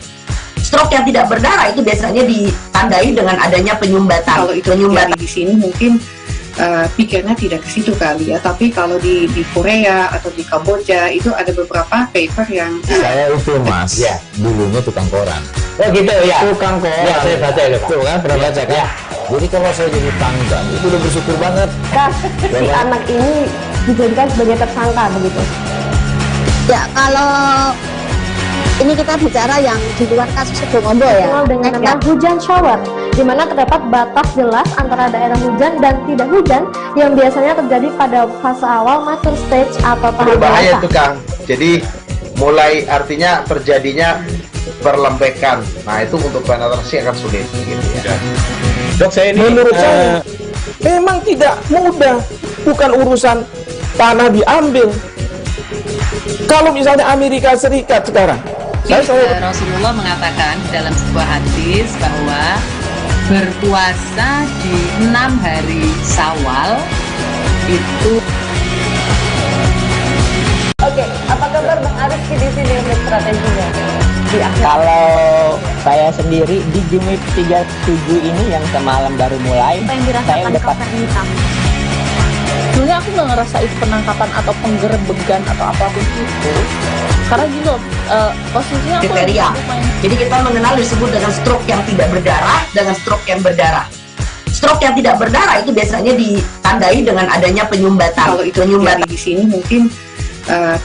Stroke yang tidak berdarah itu biasanya ditandai dengan adanya penyumbatan. Kalau itu terjadi di sini mungkin pikirnya tidak ke situ kali ya, tapi kalau di Korea atau di Kamboja itu ada beberapa paper yang saya itu mas, ya dulunya tukang koran. Oh gitu ya, tukang koran. Ya saya baca itu pak. Tuh kan pernah baca kan? Ya. Jadi kalau saya jadi pangdam itu udah bersyukur banget. Si anak ini dijadikan sebagai tersangka begitu. Ya kalau ini kita bicara yang di luar kasus Situbondo ya, dengan nama hujan shower, di mana terdapat batas jelas antara daerah hujan dan tidak hujan yang biasanya terjadi pada fase awal mature stage atau tahap berbahaya dewasa. itu Kang. Jadi mulai artinya terjadinya perlembekan. Nah itu untuk penetrasi akan sulit gitu ya. Dok saya ini menurut saya memang tidak mudah, bukan urusan tanah diambil. Kalau misalnya Amerika Serikat sekarang, Rasulullah mengatakan dalam sebuah hadis bahwa berpuasa di 6 hari Syawal itu. Oke, apa kabar Bang Arief di sini untuk strateginya? Kalau saya sendiri di Jumip 37 ini yang semalam baru mulai, saya udah pasti. Sebenarnya aku nggak ngerasa itu penangkapan atau penggerebegan atau apapun itu, karena gini loh, posisinya aku kriteria. Jadi kita mengenal disebut dengan stroke yang tidak berdarah dengan stroke yang berdarah. Stroke yang tidak berdarah itu biasanya ditandai dengan adanya penyumbatan. Kalau itu terjadi di sini mungkin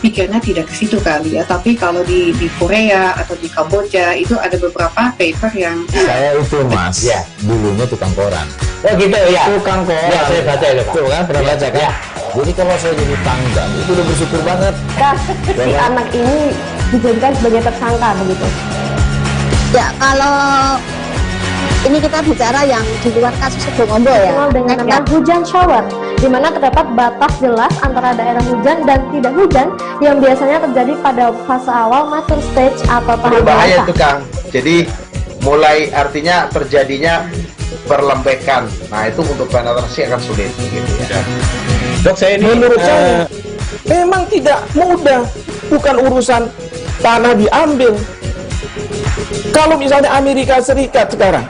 pikirnya tidak ke situ kali ya, tapi kalau di Korea atau di Kamboja itu ada beberapa paper yang saya itu mas, ya dulunya tukang koran. Oh gitu ya, tukang koran. Ya saya baca itu pak. Tuh kan pernah baca kan? Ya. Jadi kalau saya jadi pangdam itu udah bersyukur banget. Si anak ini dijadikan sebagai tersangka begitu. Ya kalau ini kita bicara yang di luar kasus Situbondo ya, dengan nama hujan shower, di mana terdapat batas jelas antara daerah hujan dan tidak hujan yang biasanya terjadi pada fase awal mature stage atau tahap berbahaya dewasa. itu Kang. Jadi mulai artinya terjadinya perlembekan. Nah itu untuk penetrasi akan sulit gitu ya. Dok saya ini menurut saya memang tidak mudah, bukan urusan tanah diambil. Kalau misalnya Amerika Serikat sekarang,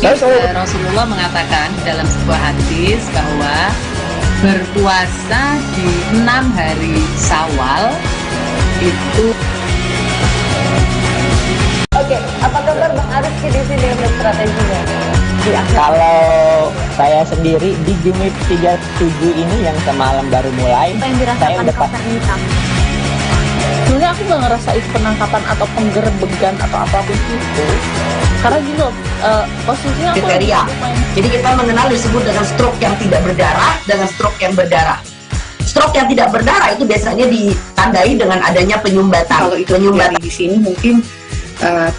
Rasulullah mengatakan dalam sebuah hadis bahwa berpuasa di 6 hari Syawal itu. Oke, apa kabar Bang Arief di sini untuk strateginya? Kalau saya sendiri di Jumip 37 ini yang semalam baru mulai, saya udah pasti. Sebenarnya aku nggak ngerasa itu penangkapan atau penggerebegan atau apapun itu, karena gini loh, posisinya aku kriteria. Jadi kita mengenal disebut dengan stroke yang tidak berdarah dengan stroke yang berdarah. Stroke yang tidak berdarah itu biasanya ditandai dengan adanya penyumbatan. Kalau itu terjadi di sini mungkin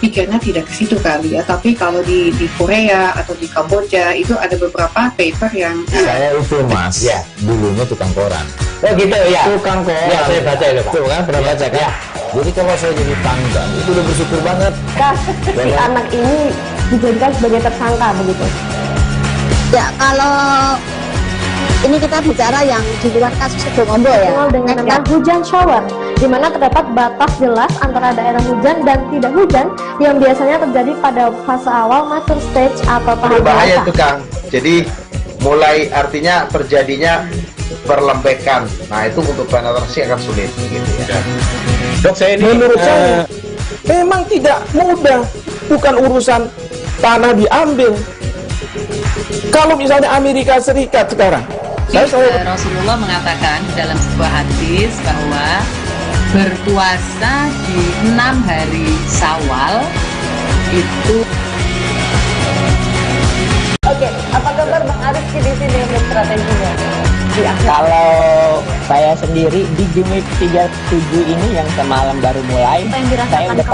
pikirnya tidak ke situ kali ya, tapi kalau di Korea atau di Kamboja itu ada beberapa paper yang saya itu mas, ya dulunya tukang koran. Oh gitu ya, tukang koran. Ya saya baca itu pak. Tuh kan pernah baca kan? Ya. Jadi kalau saya jadi pangdam itu udah bersyukur banget. Si anak ini dijadikan sebagai tersangka begitu. Ya, kalau ini kita bicara yang di luar kasus Situbondo ya. Dengan nama hujan shower, di mana terdapat batas jelas antara daerah hujan dan tidak hujan yang biasanya terjadi pada fase awal mature stage atau tahap Berbahaya dewasa. itu Kang. Jadi mulai artinya terjadinya perlembekan. Nah itu untuk penetrasi akan sulit gitu ya. Dok, saya ini menurut saya memang tidak mudah, bukan urusan tanah diambil. Kalau misalnya Amerika Serikat sekarang, Rasulullah mengatakan dalam sebuah hadis bahwa berpuasa di 6 hari Syawal itu. Oke, apa kabar Bang Arif di sini untuk strateginya? Kalau saya sendiri di Jumit 37 ini yang semalam baru mulai, saya udah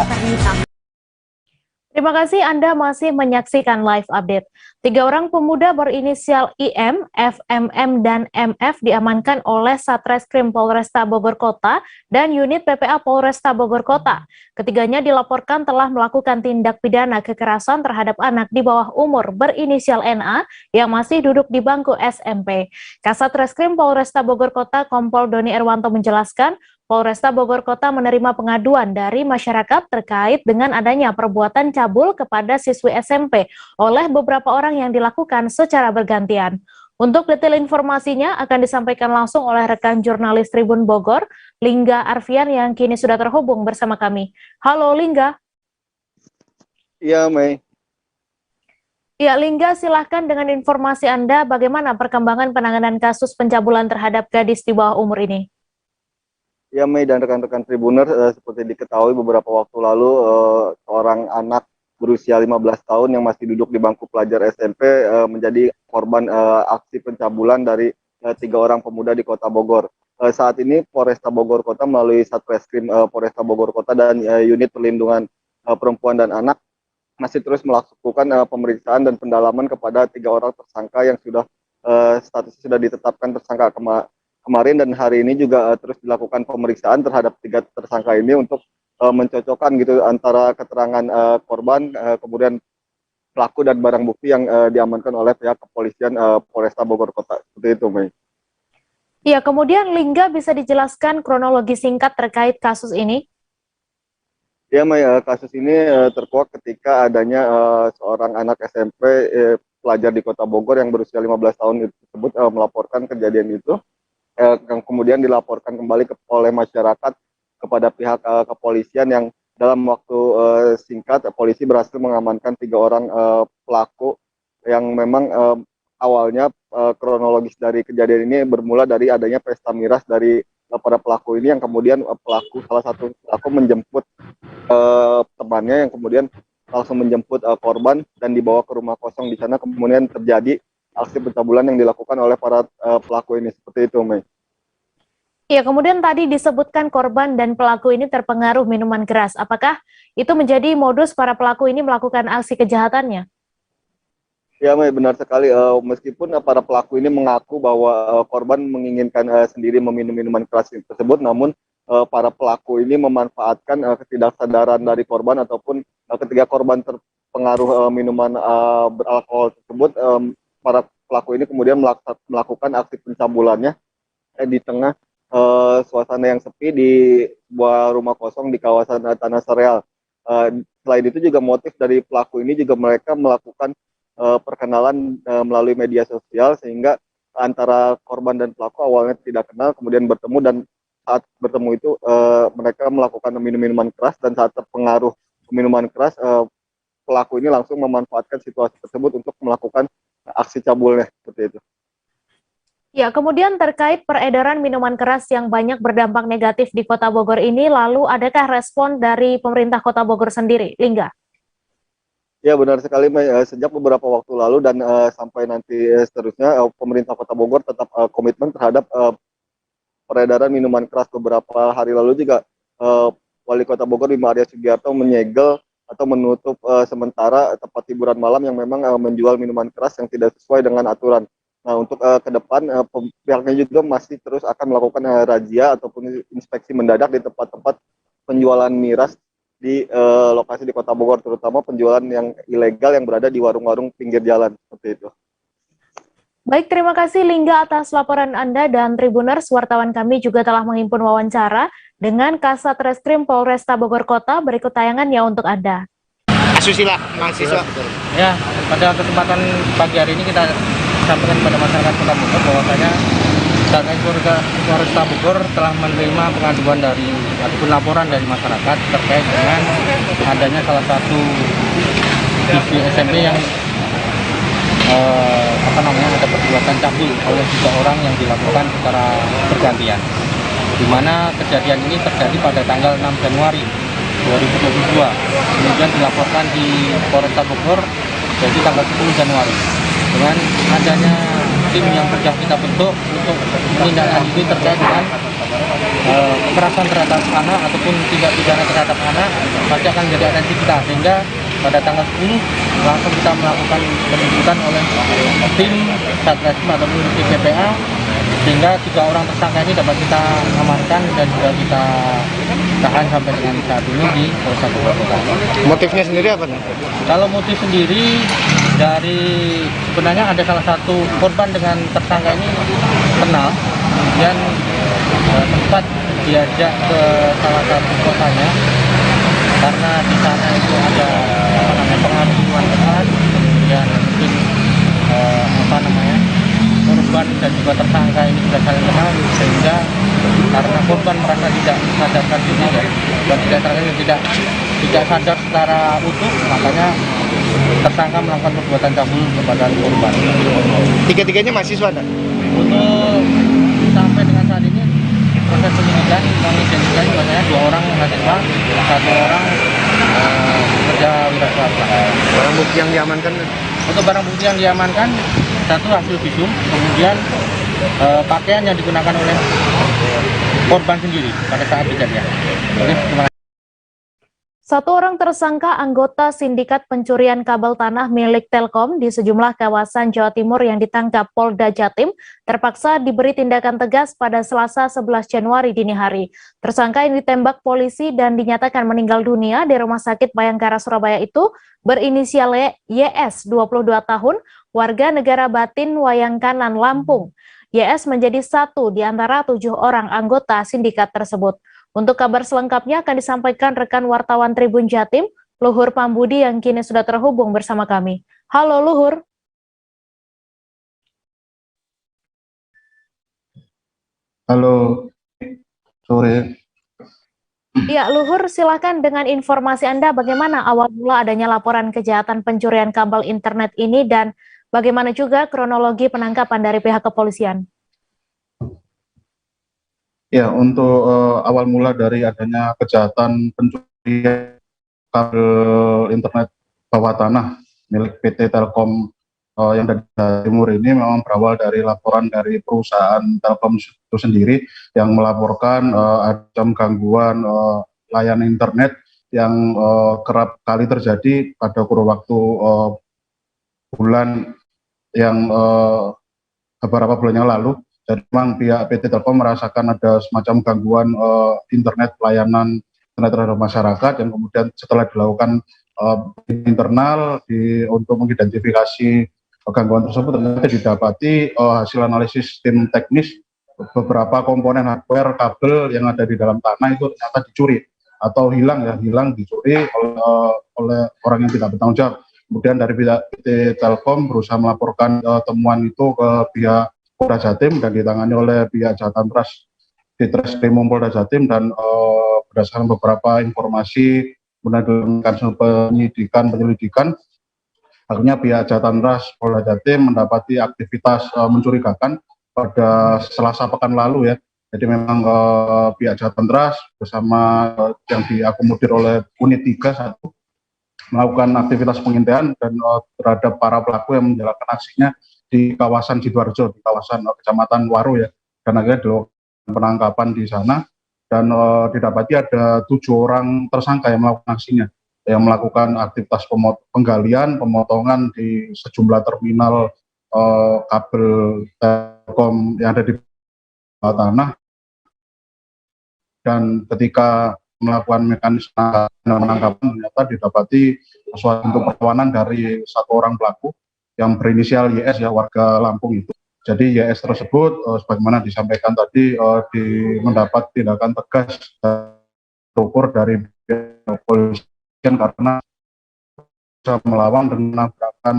Terima kasih Anda masih menyaksikan live update. 3 orang pemuda berinisial IM, FMM, dan MF diamankan oleh Satreskrim Polresta Bogor Kota dan unit PPA Polresta Bogor Kota. Ketiganya dilaporkan telah melakukan tindak pidana kekerasan terhadap anak di bawah umur berinisial NA yang masih duduk di bangku SMP. Kasatreskrim Polresta Bogor Kota Kompol Doni Erwanto menjelaskan, Polresta Bogor Kota menerima pengaduan dari masyarakat terkait dengan adanya perbuatan cabul kepada siswi SMP oleh beberapa orang yang dilakukan secara bergantian. Untuk detail informasinya akan disampaikan langsung oleh rekan jurnalis Tribun Bogor, Lingga Arfian yang kini sudah terhubung bersama kami. Halo Lingga. Iya, Mei. Ya, Lingga, silahkan dengan informasi Anda bagaimana perkembangan penanganan kasus pencabulan terhadap gadis di bawah umur ini. Ya, Mei dan rekan-rekan Tribuner, seperti diketahui beberapa waktu lalu, seorang anak berusia 15 tahun yang masih duduk di bangku pelajar SMP menjadi korban aksi pencabulan dari 3 orang pemuda di Kota Bogor. Saat ini Polresta Bogor Kota melalui Satreskrim Polresta Bogor Kota dan unit perlindungan perempuan dan anak masih terus melakukan pemeriksaan dan pendalaman kepada 3 orang tersangka yang sudah statusnya sudah ditetapkan tersangka kemarin, dan hari ini juga terus dilakukan pemeriksaan terhadap 3 tersangka ini untuk mencocokkan gitu antara keterangan korban, kemudian pelaku dan barang bukti yang diamankan oleh pihak kepolisian Polresta Bogor Kota. Seperti itu, Mei. Ya, kemudian Lingga bisa dijelaskan kronologi singkat terkait kasus ini? Ya, Mei, kasus ini terkuak ketika adanya seorang anak SMP pelajar di Kota Bogor yang berusia 15 tahun tersebut melaporkan kejadian itu. Yang kemudian dilaporkan kembali oleh masyarakat kepada pihak kepolisian, yang dalam waktu singkat polisi berhasil mengamankan 3 orang pelaku yang memang awalnya kronologis dari kejadian ini bermula dari adanya pesta miras dari para pelaku ini, yang kemudian salah satu pelaku menjemput temannya yang kemudian langsung menjemput korban dan dibawa ke rumah kosong. Di sana kemudian terjadi aksi pencabulan yang dilakukan oleh para pelaku ini. Seperti itu, Mei. Ya, kemudian tadi disebutkan korban dan pelaku ini terpengaruh minuman keras. Apakah itu menjadi modus para pelaku ini melakukan aksi kejahatannya? Ya, Mei, benar sekali. Meskipun para pelaku ini mengaku bahwa korban menginginkan sendiri meminum minuman keras tersebut, namun para pelaku ini memanfaatkan ketidaksadaran dari korban, ataupun ketika korban terpengaruh minuman beralkohol tersebut, para pelaku ini kemudian melakukan aksi pencabulannya di tengah suasana yang sepi di sebuah rumah kosong di kawasan Tanah Sereal. Selain itu juga motif dari pelaku ini juga mereka melakukan perkenalan melalui media sosial, sehingga antara korban dan pelaku awalnya tidak kenal, kemudian bertemu, dan saat bertemu itu mereka melakukan minuman keras, dan saat terpengaruh minuman keras pelaku ini langsung memanfaatkan situasi tersebut untuk melakukan aksi cabulnya. Seperti itu. Ya, kemudian terkait peredaran minuman keras yang banyak berdampak negatif di Kota Bogor ini, lalu adakah respon dari pemerintah Kota Bogor sendiri, Lingga? Ya, benar sekali, Mei. Sejak beberapa waktu lalu dan sampai nanti seterusnya, pemerintah Kota Bogor tetap komitmen terhadap peredaran minuman keras. Beberapa hari lalu juga Wali Kota Bogor Bima Arya Sugiarto menyegel atau menutup sementara tempat hiburan malam yang memang menjual minuman keras yang tidak sesuai dengan aturan. Nah, untuk ke depan pihaknya juga masih terus akan melakukan razia ataupun inspeksi mendadak di tempat-tempat penjualan miras di lokasi di Kota Bogor, terutama penjualan yang ilegal yang berada di warung-warung pinggir jalan seperti itu. Baik, terima kasih Lingga atas laporan Anda, dan Tribuners, wartawan kami juga telah menghimpun wawancara dengan Kasat Reskrim Polresta Bogor Kota. Berikut tayangannya untuk Anda. Asusila, mahasiswa. Ya, pada kesempatan pagi hari ini kita sampaikan kepada masyarakat Kota Bogor bahwasanya Satlantas Polresta Bogor telah menerima pengaduan dari ataupun laporan dari masyarakat terkait dengan adanya salah satu siswi SMP yang ada perbuatan cabul oleh 3 orang yang dilakukan secara bergantian. Di mana kejadian ini terjadi pada tanggal 6 Januari 2022. Kemudian dilaporkan di Polresta Bogor jadi tanggal 10 Januari. Dengan adanya tim yang sudah kita bentuk untuk menindaklanjuti terkait dengan kekerasan terhadap anak ataupun tindak pidana terhadap anak, pasti akan menjadi atensi kita, sehingga pada tanggal 10 langsung kita melakukan penuntutan oleh tim Satreskrim ataupun tim PPA, sehingga 3 orang tersangka ini dapat kita amankan dan juga kita tahan sampai dengan saat ini di Polres Bogor Kota. Motifnya sendiri apa nih? Kalau motif sendiri dari sebenarnya ada salah satu korban dengan tersangka ini kenal, kemudian sempat diajak ke salah satu kotanya karena di sana itu ada pengaruh lingkungan dekat, kemudian mungkin korban dan juga tersangka ini sudah saling kenal, sehingga karena korban merasa tidak sadarkan diri dan tidak sadar secara utuh, makanya tersangka melakukan perbuatan cabul kepada korban. Tiga-tiganya mahasiswa ada? Untuk sampai dengan saat ini proses penyidikan mengidentifikasi bahwasanya 2 orang mahasiswa, 1 orang pekerja wira swasta. Barang bukti yang diamankan? Untuk barang bukti yang diamankan, 1 hasil visum, kemudian pakaian yang digunakan oleh korban sendiri pada saat kejadian. Oke, terima kasih. 1 orang tersangka anggota sindikat pencurian kabel tanah milik Telkom di sejumlah kawasan Jawa Timur yang ditangkap Polda Jatim terpaksa diberi tindakan tegas pada Selasa 11 Januari dini hari. Tersangka yang ditembak polisi dan dinyatakan meninggal dunia di Rumah Sakit Bayangkara Surabaya itu berinisial YS, 22 tahun, warga negara Batin Wayangkanan, Lampung. YS menjadi 1 di antara 7 orang anggota sindikat tersebut. Untuk kabar selengkapnya akan disampaikan rekan wartawan Tribun Jatim, Luhur Pambudi, yang kini sudah terhubung bersama kami. Halo Luhur. Halo, sore. Ya, Luhur, silakan dengan informasi Anda bagaimana awal mula adanya laporan kejahatan pencurian kabel internet ini dan bagaimana juga kronologi penangkapan dari pihak kepolisian. Ya, untuk awal mula dari adanya kejahatan pencurian kabel internet bawah tanah milik PT Telkom yang dari Jawa Timur ini memang berawal dari laporan dari perusahaan Telkom itu sendiri yang melaporkan ada gangguan layanan internet yang kerap kali terjadi pada kurun waktu bulan yang beberapa bulan yang lalu. Dan memang pihak PT Telkom merasakan ada semacam gangguan internet, layanan internet terhadap masyarakat, yang kemudian setelah dilakukan internal untuk mengidentifikasi gangguan tersebut, ternyata didapati hasil analisis tim teknis beberapa komponen hardware kabel yang ada di dalam tanah itu ternyata dicuri atau hilang dicuri oleh orang yang tidak bertanggung jawab. Kemudian dari pihak PT Telkom berusaha melaporkan temuan itu ke pihak Polda Jatim dan ditangani oleh pihak Jatantras di Treskrim Polda Jatim, dan berdasarkan beberapa informasi menandakan penyelidikan, akhirnya pihak Jatantras Polda Jatim mendapati aktivitas mencurigakan pada Selasa pekan lalu ya. Jadi memang pihak Jatantras bersama yang diakomodir oleh Unit 3 melakukan aktivitas pengintaian dan terhadap para pelaku yang menjalankan aksinya di kawasan Sidoarjo, di kawasan Kecamatan Waru ya, dan akhirnya dilakukan penangkapan di sana, dan didapati ada 7 orang tersangka yang melakukan aksinya, yang melakukan aktivitas penggalian, pemotongan di sejumlah terminal kabel Telkom yang ada di bawah tanah, dan ketika melakukan mekanisme penangkapan, ternyata didapati suatu bentuk perlawanan dari satu orang pelaku yang berinisial YS ya, warga Lampung itu. Jadi YS tersebut sebagaimana disampaikan tadi mendapat tindakan tegas terukur dari kepolisian karena bisa melawan dengan menabrakkan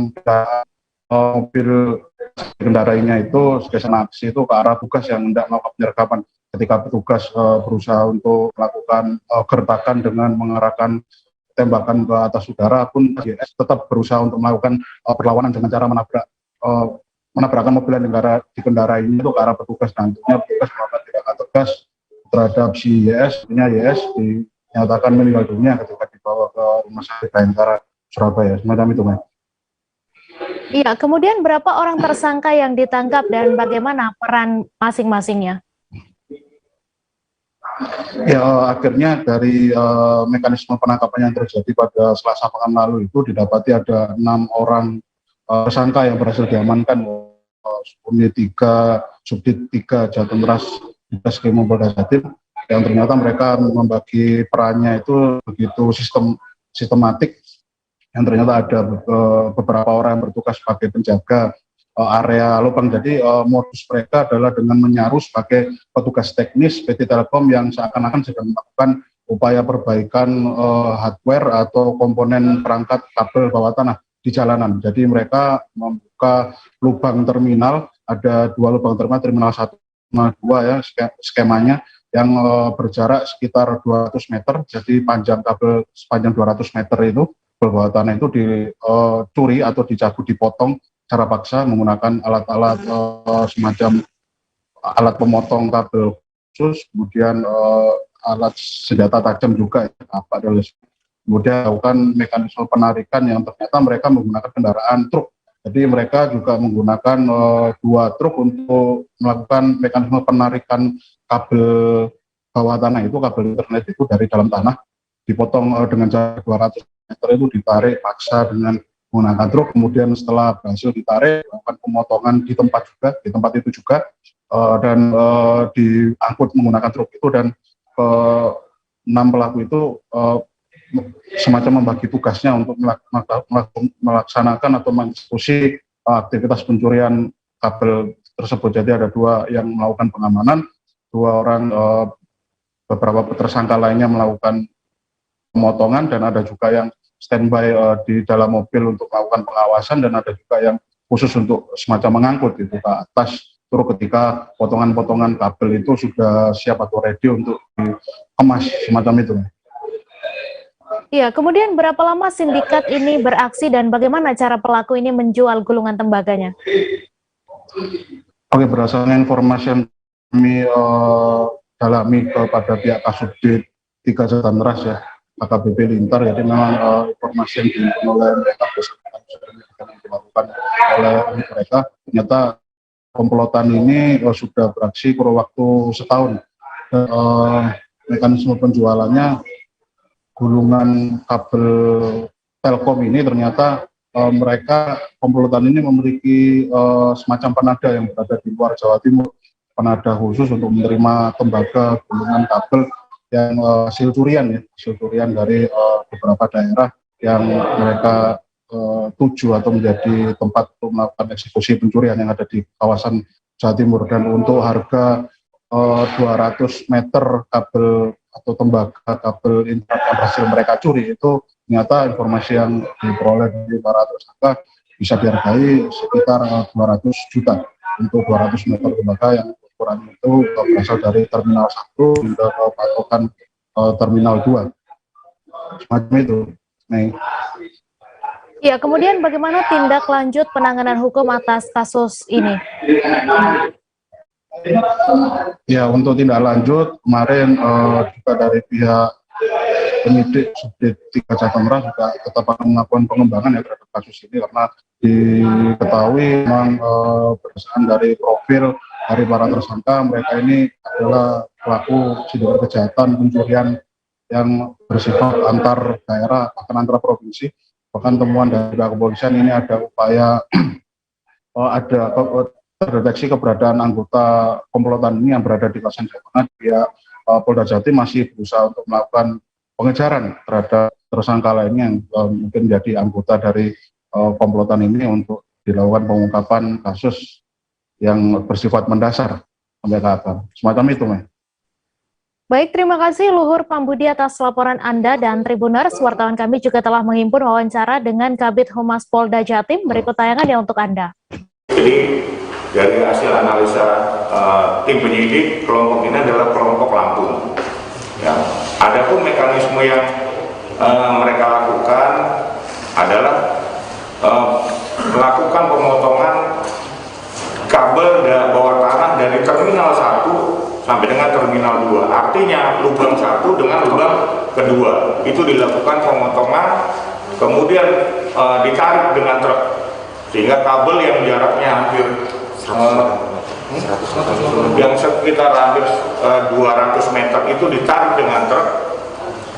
mobil kendarainya itu sekesan aksi itu ke arah petugas yang hendak melakukan penyergapan. Ketika petugas berusaha untuk melakukan gertakan dengan mengarahkan tembakan ke atas udara pun YS tetap berusaha untuk melakukan perlawanan dengan cara menabrakkan mobil yang dikendarainya itu ke arah petugas. Nantinya petugas melakukan tindakan tegas terhadap si YS. YS dinyatakan meninggal dunia ketika dibawa ke Rumah Sakit Bayangkara Surabaya. Semacam itu, Mas. Iya, kemudian berapa orang tersangka yang ditangkap dan bagaimana peran masing-masingnya? Ya, akhirnya dari mekanisme penangkapan yang terjadi pada Selasa pekan lalu itu didapati ada 6 orang tersangka yang berhasil diamankan, Unit 3, Subdit 3 Jatimras Ditreskrimum Polda Jatim, yang ternyata mereka membagi perannya itu begitu sistematik, yang ternyata ada beberapa orang yang bertugas sebagai penjaga area lubang. Jadi modus mereka adalah dengan menyaru sebagai petugas teknis PT Telkom yang seakan-akan sedang melakukan upaya perbaikan hardware atau komponen perangkat kabel bawah tanah di jalanan. Jadi mereka membuka lubang terminal, ada 2 lubang terminal 1 sama 2 ya skemanya, yang berjarak sekitar 200 meter. Jadi panjang kabel sepanjang 200 meter itu bawah tanah itu dicuri atau dicabut, dipotong secara paksa menggunakan alat-alat semacam alat pemotong kabel khusus, kemudian alat senjata tajam juga, kemudian lakukan mekanisme penarikan yang ternyata mereka menggunakan kendaraan truk. Jadi mereka juga menggunakan 2 truk untuk melakukan mekanisme penarikan kabel bawah tanah itu, kabel internet itu dari dalam tanah, dipotong dengan jarak 200 meter itu ditarik paksa dengan menggunakan truk. Kemudian setelah berhasil ditarik, melakukan pemotongan di tempat itu juga, dan diangkut menggunakan truk itu. Dan 6 pelaku itu semacam membagi tugasnya untuk melaksanakan atau mengeksekusi aktivitas pencurian kabel tersebut. Jadi ada 2 yang melakukan pengamanan, 2 orang beberapa tersangka lainnya melakukan pemotongan, dan ada juga yang standby di dalam mobil untuk melakukan pengawasan, dan ada juga yang khusus untuk semacam mengangkut itu ke atas truk ketika potongan-potongan kabel itu sudah siap atau ready untuk dikemas, semacam itu. Iya, kemudian berapa lama sindikat ini beraksi dan bagaimana cara pelaku ini menjual gulungan tembaganya? Oke, berdasarkan informasi yang kami dalami kepada pihak Kasubdit 3 Jatimras ya, AKBP Lintar, jadi memang informasi yang dihimpun oleh mereka yang dilakukan oleh mereka, ternyata komplotan ini sudah beraksi kurun waktu setahun. Mekanisme penjualannya gulungan kabel Telkom ini ternyata mereka komplotan ini memiliki semacam penada yang berada di luar Jawa Timur, penada khusus untuk menerima tembaga gulungan kabel yang hasil curian dari beberapa daerah yang mereka tuju atau menjadi tempat untuk melakukan eksekusi pencurian yang ada di kawasan Jawa Timur. Dan untuk harga 200 meter kabel atau tembaga kabel internet yang berhasil mereka curi itu, ternyata informasi yang diperoleh dari para tersangka bisa dihargai sekitar 200 juta untuk 200 meter tembaga yang ukuran itu berasal dari terminal 1 hingga ke patokan terminal 2, semacam itu. Ya, kemudian bagaimana tindak lanjut penanganan hukum atas kasus ini? Ya, untuk tindak lanjut kemarin juga dari pihak penyidik Subdit 3 Jatimras juga tetap akan melakukan pengembangan ya terhadap kasus ini, karena diketahui memang berdasarkan dari profil dari para tersangka, mereka ini adalah pelaku tindak kejahatan pencurian yang bersifat antar daerah, bahkan antar provinsi. Bahkan temuan dari pihak kepolisian ini ada upaya terdeteksi keberadaan anggota komplotan ini yang berada di kawasan Jawa Tengah. Dia Polda Jatim masih berusaha untuk melakukan pengejaran terhadap tersangka lainnya yang mungkin menjadi anggota dari komplotan ini untuk dilakukan pengungkapan kasus yang bersifat mendasar sampai ke akar. Semacam itu, Mei. Baik, terima kasih Luhur Pambudi atas laporan Anda dan Tribuners. Wartawan kami juga telah menghimpun wawancara dengan Kabid Humas Polda Jatim. Berikut tayangannya untuk Anda. Jadi dari hasil analisa tim penyidik, kelompok ini adalah kelompok Lampung. Ya. Adapun mekanisme yang mereka lakukan adalah melakukan pemotongan kabel bawah tanah dari terminal 1 sampai dengan terminal 2. Artinya lubang 1 dengan lubang kedua. Itu dilakukan pemotongan, kemudian ditarik dengan truk. Sehingga kabel yang jaraknya hampir yang sekitar hampir 200 meter itu ditarik dengan truk.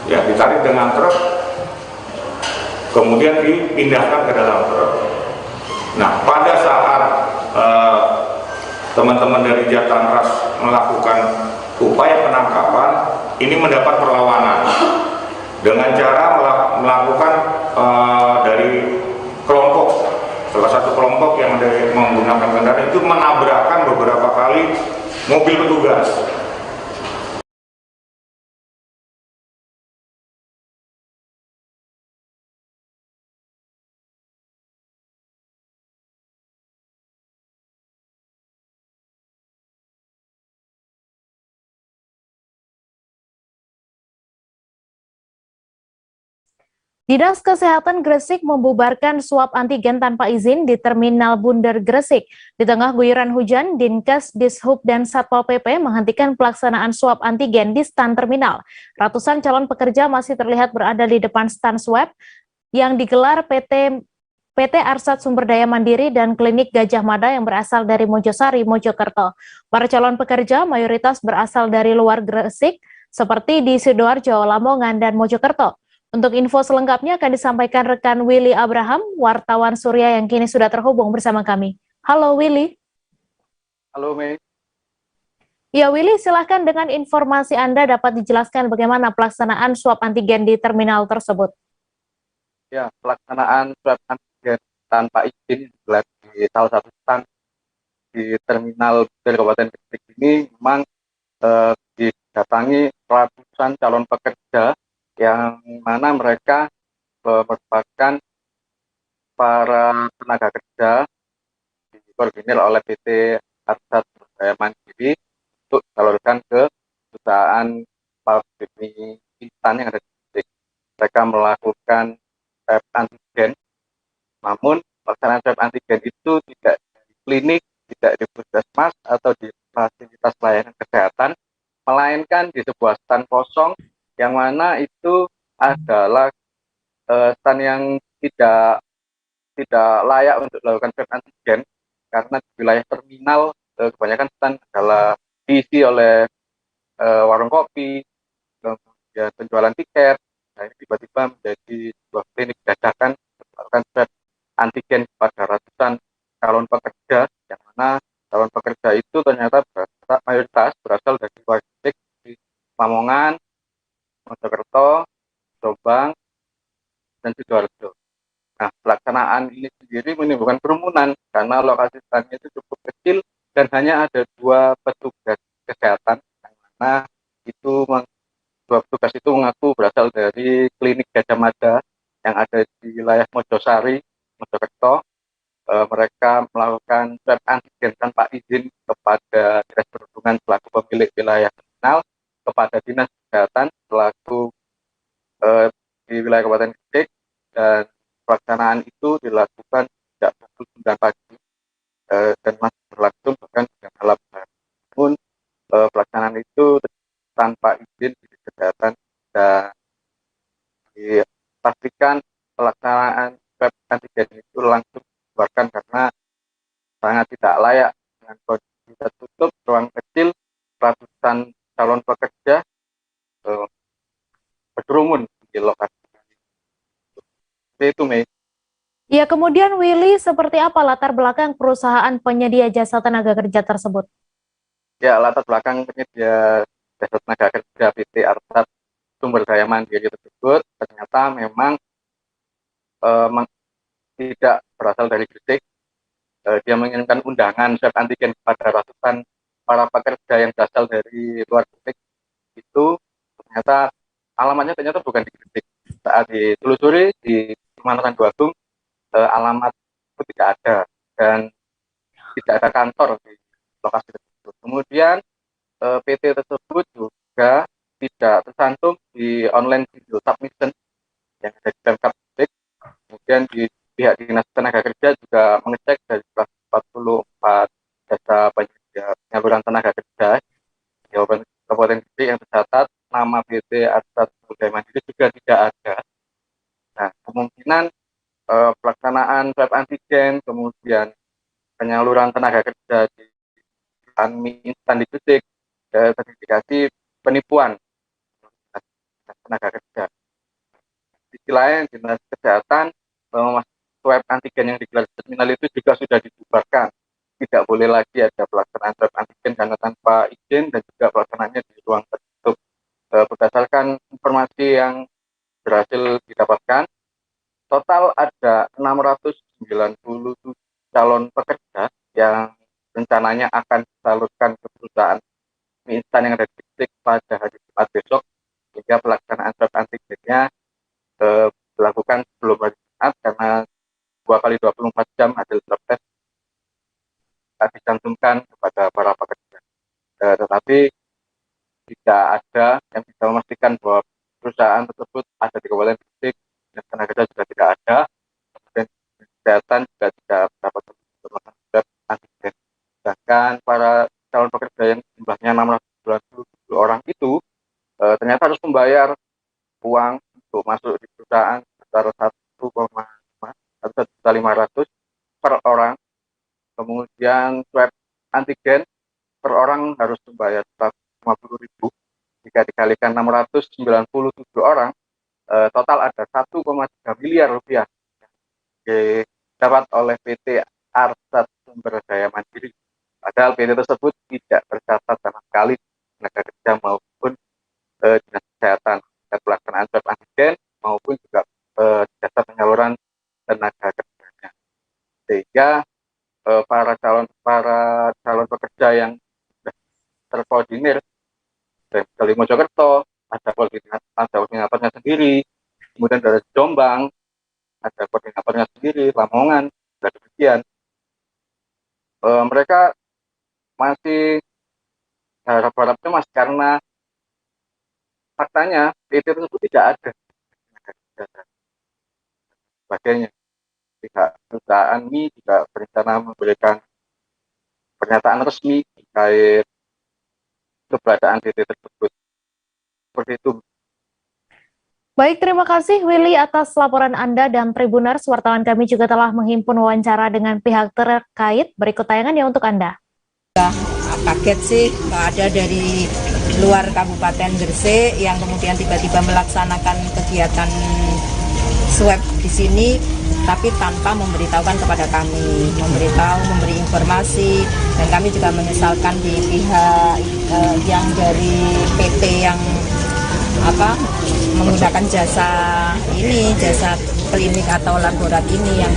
Ya, ditarik dengan truk. Kemudian dipindahkan ke dalam truk. Nah, pada saat teman-teman dari Jatantras melakukan upaya penangkapan, ini mendapat perlawanan dengan cara melakukan dari kelompok, salah satu kelompok yang menggunakan kendaraan itu menabrakkan beberapa kali mobil petugas. Dinas Kesehatan Gresik membubarkan swab antigen tanpa izin di Terminal Bundar Gresik. Di tengah guyuran hujan, Dinkes, Dishub, dan Satpol PP menghentikan pelaksanaan swab antigen di stan terminal. Ratusan calon pekerja masih terlihat berada di depan stan swab yang digelar PT Arsat Sumber Daya Mandiri dan Klinik Gajah Mada yang berasal dari Mojosari, Mojokerto. Para calon pekerja mayoritas berasal dari luar Gresik, seperti di Sidoarjo, Lamongan, dan Mojokerto. Untuk info selengkapnya akan disampaikan rekan Willy Abraham, wartawan Surya yang kini sudah terhubung bersama kami. Halo Willy. Halo Mei. Ya Willy, silahkan dengan informasi Anda dapat dijelaskan bagaimana pelaksanaan swab antigen di terminal tersebut. Ya, pelaksanaan swab antigen tanpa izin digelar di salah satu stan di terminal dari Kabupaten Gresik ini memang didatangi ratusan calon pekerja yang mana mereka merupakan para tenaga kerja dikoordinir oleh PT Arsat Sumber Daya Mandiri untuk disalurkan ke perusahaan pabrik mie instan yang ada di Gresik. Mereka melakukan swab antigen, namun pelaksanaan swab antigen itu tidak di klinik, tidak di puskesmas atau di fasilitas layanan kesehatan, melainkan di sebuah stan kosong yang mana itu adalah stan yang tidak layak untuk dilakukan swab antigen karena di wilayah terminal kebanyakan stan adalah diisi oleh warung kopi, kemudian penjualan tiket. Nah, ini tiba-tiba menjadi sebuah klinik dadakan melakukan swab antigen kepada ratusan calon pekerja, yang mana calon pekerja itu ternyata mayoritas berasal dari luar Gresik, di Lamongan, Mojokerto, Jombang, dan Sidoarjo. Nah, pelaksanaan ini sendiri menimbulkan kerumunan karena lokasi standnya itu cukup kecil dan hanya ada 2 petugas kesehatan, yang mana itu 2 petugas itu mengaku berasal dari Klinik Gajah Mada yang ada di wilayah Mojosari, Mojokerto. Mereka melakukan swab antigen tanpa izin kepada Dinas Perhubungan selaku pemilik wilayah terminal, kepada Dinas Kesehatan selaku di wilayah Kabupaten Gresik, dan pelaksanaan itu dilakukan sejak pukul 9 pagi dan masih berlangsung bahkan hingga malam. Namun pelaksanaan itu tanpa izin Dinas Kesehatan dan dipastikan pelaksanaan swab antigen itu langsung dibubarkan karena sangat tidak layak dengan kondisi tertutup, ruang kecil, ratusan calon pekerja berkerumun di lokasi. Itu, Mei. Ya, kemudian Willy, seperti apa latar belakang perusahaan penyedia jasa tenaga kerja tersebut? Ya, latar belakang penyedia Jasa Tenaga Kerja PT Arsat Sumber Daya Mandiri tersebut ternyata memang tidak berasal dari Gresik. Dia mengirimkan undangan swab antigen kepada ratusan para pekerja yang berasal dari luar Gresik. Itu ternyata alamatnya bukan di Gresik. Saat ditelusuri di Kecamatan Duagung, alamat itu tidak ada dan tidak ada kantor di lokasi tersebut. Kemudian PT tersebut juga tidak tercantum di online video submission yang ada di Pemkab Gresik. Kemudian di pihak Dinas Tenaga Kerja juga mengecek dari 44 jasa penyaluran tenaga kerja di Kabupaten Gresik yang tercatat nama PT Arsat Sumber Daya Mandiri juga tidak ada. Nah, kemungkinan pelaksanaan swab antigen kemudian penyaluran tenaga kerja di mie instan di Gresik terindikasi penipuan tenaga kerja. Di sisi lain, Dinas Kesehatan swab antigen yang digelar di terminal itu juga sudah dibubarkan. Tidak boleh lagi ada pelaksanaan swab antigen karena tanpa izin dan juga pelaksanaannya di ruang tertutup. Berdasarkan informasi yang berhasil didapatkan, total ada 697 calon pekerja yang rencananya akan disalurkan ke perusahaan mie instan yang ada di Gresik pada hari Jumat besok, sehingga pelaksanaan swab antigennya dilakukan sebelum hari Jumat karena 2 kali 24 jam hasil swab test dicantumkan kepada para pekerja. Tetapi tidak ada yang bisa memastikan bahwa perusahaan tersebut ada di Kabupaten Gresik dan tenaga kerja juga tidak ada. Dan kesehatan juga tidak dapat melakukan swab antigen. Sedangkan para calon pekerja yang jumlahnya 697 orang itu ternyata harus membayar uang untuk masuk di perusahaan sebesar 1,500 per orang. Kemudian swab antigen per orang harus membayar 150.000. Jika dikalikan 697 orang, total ada 1,3 miliar rupiah didapat oleh PT Arsat Sumber Daya Mandiri. Padahal PT tersebut tidak tercatat sama sekali tenaga kerja maupun Dinas Kesehatan dan pelaksanaan swab antigen maupun juga jasa penyaluran tenaga kerjanya. Sehingga para calon pekerja yang sudah terkoordinir dari Mojokerto ada koordinatornya sendiri, kemudian dari Jombang ada koordinatornya sendiri, Lamongan dan demikian. Mereka masih harap-harapnya mas karena faktanya PT tersebut tidak ada sebagainya. Pihak perusahaan mie juga berencana memberikan pernyataan resmi terkait keberadaan PT tersebut. Seperti itu. Baik, terima kasih Willy atas laporan Anda dan Tribuners. Wartawan kami juga telah menghimpun wawancara dengan pihak terkait. Berikut tayangannya untuk Anda. Kaget sih ada dari luar Kabupaten Gresik yang kemudian tiba-tiba melaksanakan kegiatan swab di sini, tapi tanpa memberitahukan kepada kami, memberi informasi, dan kami juga menyesalkan di pihak yang dari PT yang menggunakan jasa klinik atau laborat ini yang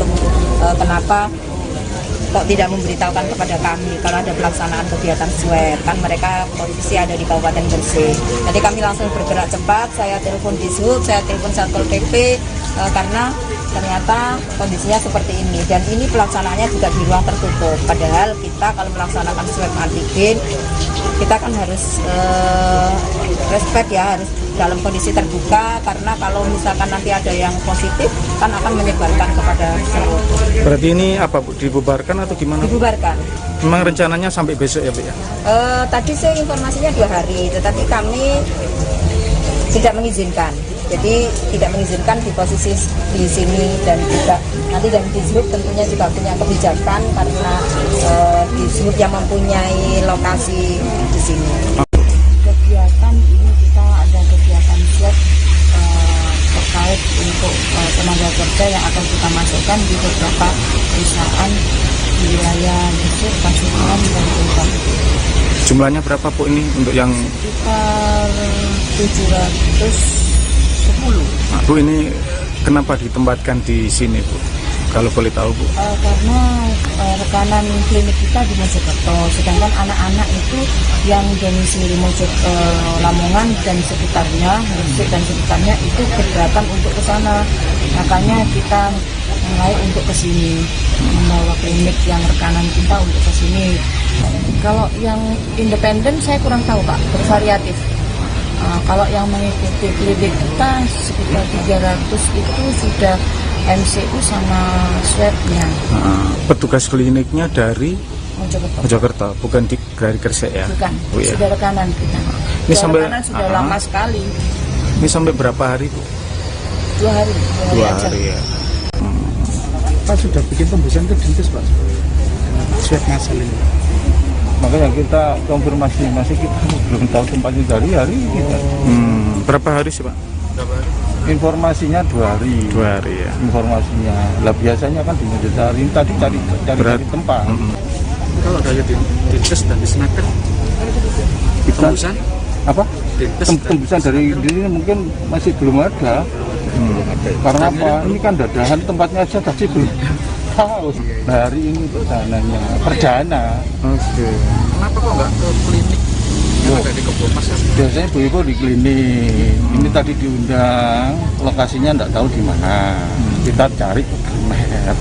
kenapa kok tidak memberitahukan kepada kami kalau ada pelaksanaan kegiatan swab, kan mereka posisi ada di Kabupaten Gresik. Jadi kami langsung bergerak cepat, saya telepon Dishub, saya telepon Satpol PP karena ternyata kondisinya seperti ini dan ini pelaksanaannya juga di ruang tertutup. Padahal kita kalau melaksanakan swab antigen kita kan harus respect ya, harus dalam kondisi terbuka karena kalau misalkan nanti ada yang positif kan akan menyebarkan kepada seluruh. Berarti ini apa Bu, dibubarkan atau gimana? Dibubarkan. Memang rencananya sampai besok ya Bu ya? Tadi sih informasinya 2 hari, tetapi kami tidak mengizinkan. Jadi tidak mengizinkan di posisi di sini dan juga nanti dari Dishub tentunya juga punya kebijakan karena Dishub yang mempunyai lokasi di sini. Kegiatan ini kita ada kegiatan swab terkait untuk tenaga kerja yang akan kita masukkan di beberapa perusahaan di wilayah Gresik, Pasuruan, dan Jombang. Jumlahnya berapa Bu ini untuk yang Sekitar 710. Nah, Bu, ini kenapa ditempatkan di sini Bu? Kalau boleh tahu Bu. Karena rekanan klinik kita di Mojokerto, sedangkan anak-anak itu yang domisili Lamongan dan sekitarnya, Gresik dan sekitarnya itu keberatan untuk ke sana. Makanya kita mulai untuk ke sini, membawa klinik yang rekanan kita untuk ke sini. Kalau yang independen saya kurang tahu Pak, bervariatif. Kalau yang mengikuti klinik kita sekitar 300 itu sudah MCU sama swabnya. Petugas kliniknya dari Mojokerto, bukan dari Gresik ya? Bukan, Oh, ya. sudah rekanan kita. Ini sampai Sudah lama sekali. Ini sampai berapa hari Bu? 2 hari. 2 aja. hari ya. Pak sudah bikin tembusan ke dentist Pak, swab masal ini. Makanya kita konfirmasi, masih kita belum tahu tempatnya dari hari kita. Berapa hari sih Pak? Informasinya 2 hari. 2 hari ya. Informasinya. Lah biasanya kan di hari tadi cari tempat. Kalau dari dinkes dan disnaker tembusan apa? Tembusan dari ini mungkin masih belum ada. Karena apa? Ini kan dadahan tempatnya aja tadi belum tahu. Nah, hari ini perdananya, perdana. Oke. Kenapa kok nggak ke klinik? Dari Kebomas kan? Biasanya Bu di klinik. Ini tadi diundang, lokasinya nggak tahu di mana. Kita cari ke Grimet.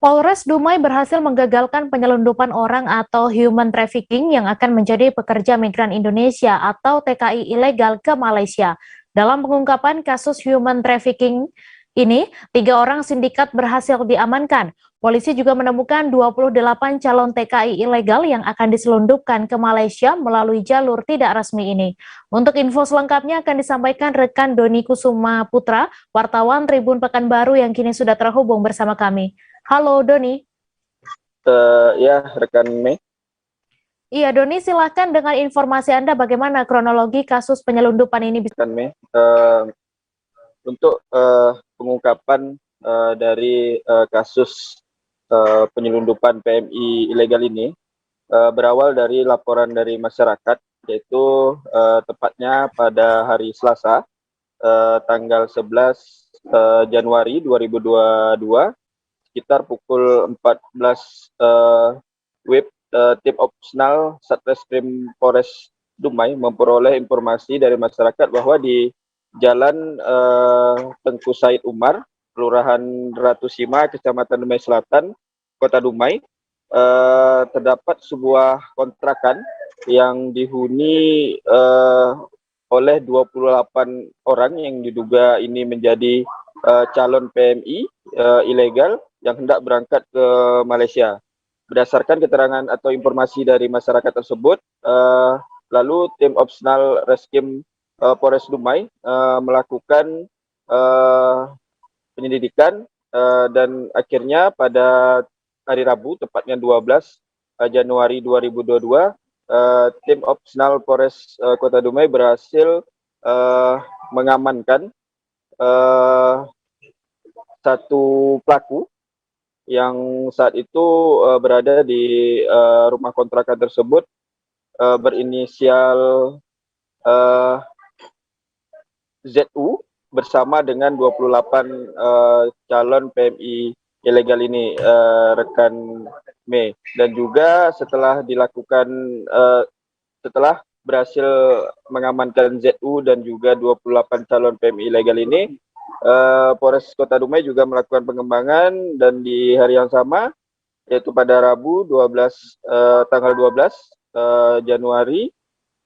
Polres Dumai berhasil menggagalkan penyelundupan orang atau human trafficking yang akan menjadi pekerja migran Indonesia atau TKI ilegal ke Malaysia. Dalam pengungkapan kasus human trafficking ini, 3 orang sindikat berhasil diamankan. Polisi juga menemukan 28 calon TKI ilegal yang akan diselundupkan ke Malaysia melalui jalur tidak resmi ini. Untuk info selengkapnya akan disampaikan rekan Doni Kusuma Putra, wartawan Tribun Pekanbaru yang kini sudah terhubung bersama kami. Halo Doni. Ya, rekan Mei. Iya Doni, silakan dengan informasi Anda bagaimana kronologi kasus penyelundupan ini. Rekan Mei, untuk pengungkapan dari kasus penyelundupan PMI ilegal ini berawal dari laporan dari masyarakat, yaitu tepatnya pada hari Selasa tanggal 11 Januari 2022 sekitar pukul 14 WIB, tim opsional Satreskrim Polres Dumai memperoleh informasi dari masyarakat bahwa di Jalan Tengku Said Umar, Kelurahan Ratu Sima, Kecamatan Dumai Selatan, Kota Dumai, terdapat sebuah kontrakan yang dihuni oleh 28 orang yang diduga ini menjadi calon PMI ilegal yang hendak berangkat ke Malaysia. Berdasarkan keterangan atau informasi dari masyarakat tersebut, lalu tim opsional Reskrim Polres Dumai melakukan penyelidikan dan akhirnya pada hari Rabu, tepatnya 12 Januari 2022, tim opsional Polres Kota Dumai berhasil mengamankan satu pelaku yang saat itu berada di rumah kontrakan tersebut, berinisial ZU bersama dengan 28 calon PMI ilegal ini, rekan Mei. Dan juga setelah dilakukan, setelah berhasil mengamankan ZU dan juga 28 calon PMI ilegal ini, Polres Kota Dumai juga melakukan pengembangan, dan di hari yang sama, yaitu pada Rabu tanggal 12 Januari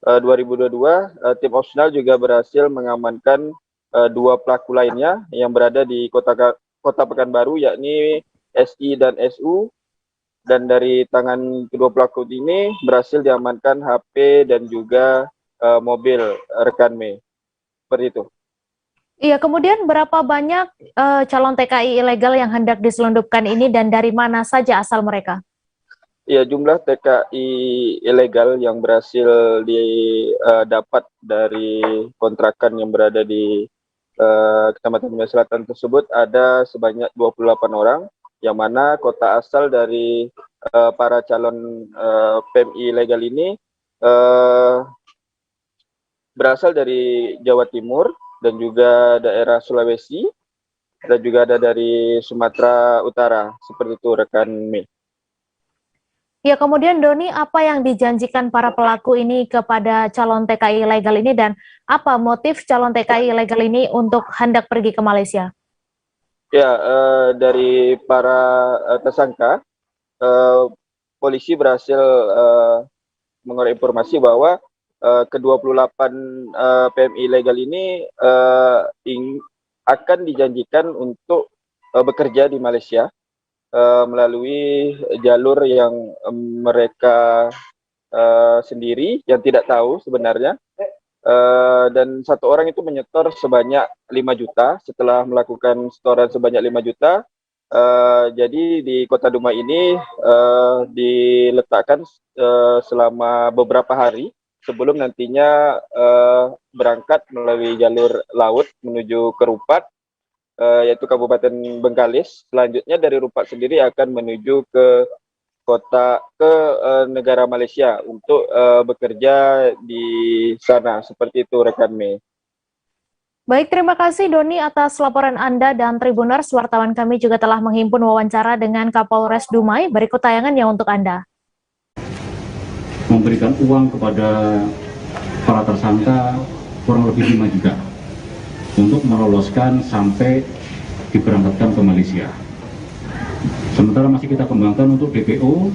2022, tim opsional juga berhasil mengamankan 2 pelaku lainnya yang berada di Kota Pekanbaru, yakni SI dan SU. Dan dari tangan kedua pelaku ini berhasil diamankan HP dan juga mobil, rekan Mei. Seperti itu. Iya, kemudian berapa banyak calon TKI ilegal yang hendak diselundupkan ini dan dari mana saja asal mereka? Ya, jumlah TKI ilegal yang berhasil didapat dari kontrakan yang berada di Kecamatan Dumai Selatan tersebut ada sebanyak 28 orang yang mana kota asal dari para calon PMI ilegal ini berasal dari Jawa Timur dan juga daerah Sulawesi dan juga ada dari Sumatera Utara. Seperti itu rekan Mei. Ya, kemudian Doni, apa yang dijanjikan para pelaku ini kepada calon TKI ilegal ini dan apa motif calon TKI ilegal ini untuk hendak pergi ke Malaysia? Ya, dari para tersangka, polisi berhasil mengorek informasi bahwa ke-28 PMI ilegal ini akan dijanjikan untuk bekerja di Malaysia melalui jalur yang mereka sendiri yang tidak tahu sebenarnya, dan satu orang itu menyetor sebanyak 5 juta setelah melakukan setoran sebanyak 5 juta. Jadi di Kota Dumai ini diletakkan selama beberapa hari sebelum nantinya berangkat melalui jalur laut menuju ke Rupat, yaitu Kabupaten Bengkalis. Selanjutnya dari Rupat sendiri akan menuju ke negara Malaysia untuk bekerja di sana. Seperti itu rekan Mei. Baik, terima kasih Doni atas laporan Anda dan Tribuners. Wartawan kami juga telah menghimpun wawancara dengan Kapolres Dumai. Berikut tayangannya untuk Anda. Memberikan uang kepada para tersangka kurang lebih 5 juta untuk meloloskan sampai diberangkatkan ke Malaysia. Sementara masih kita kembangkan untuk DPO.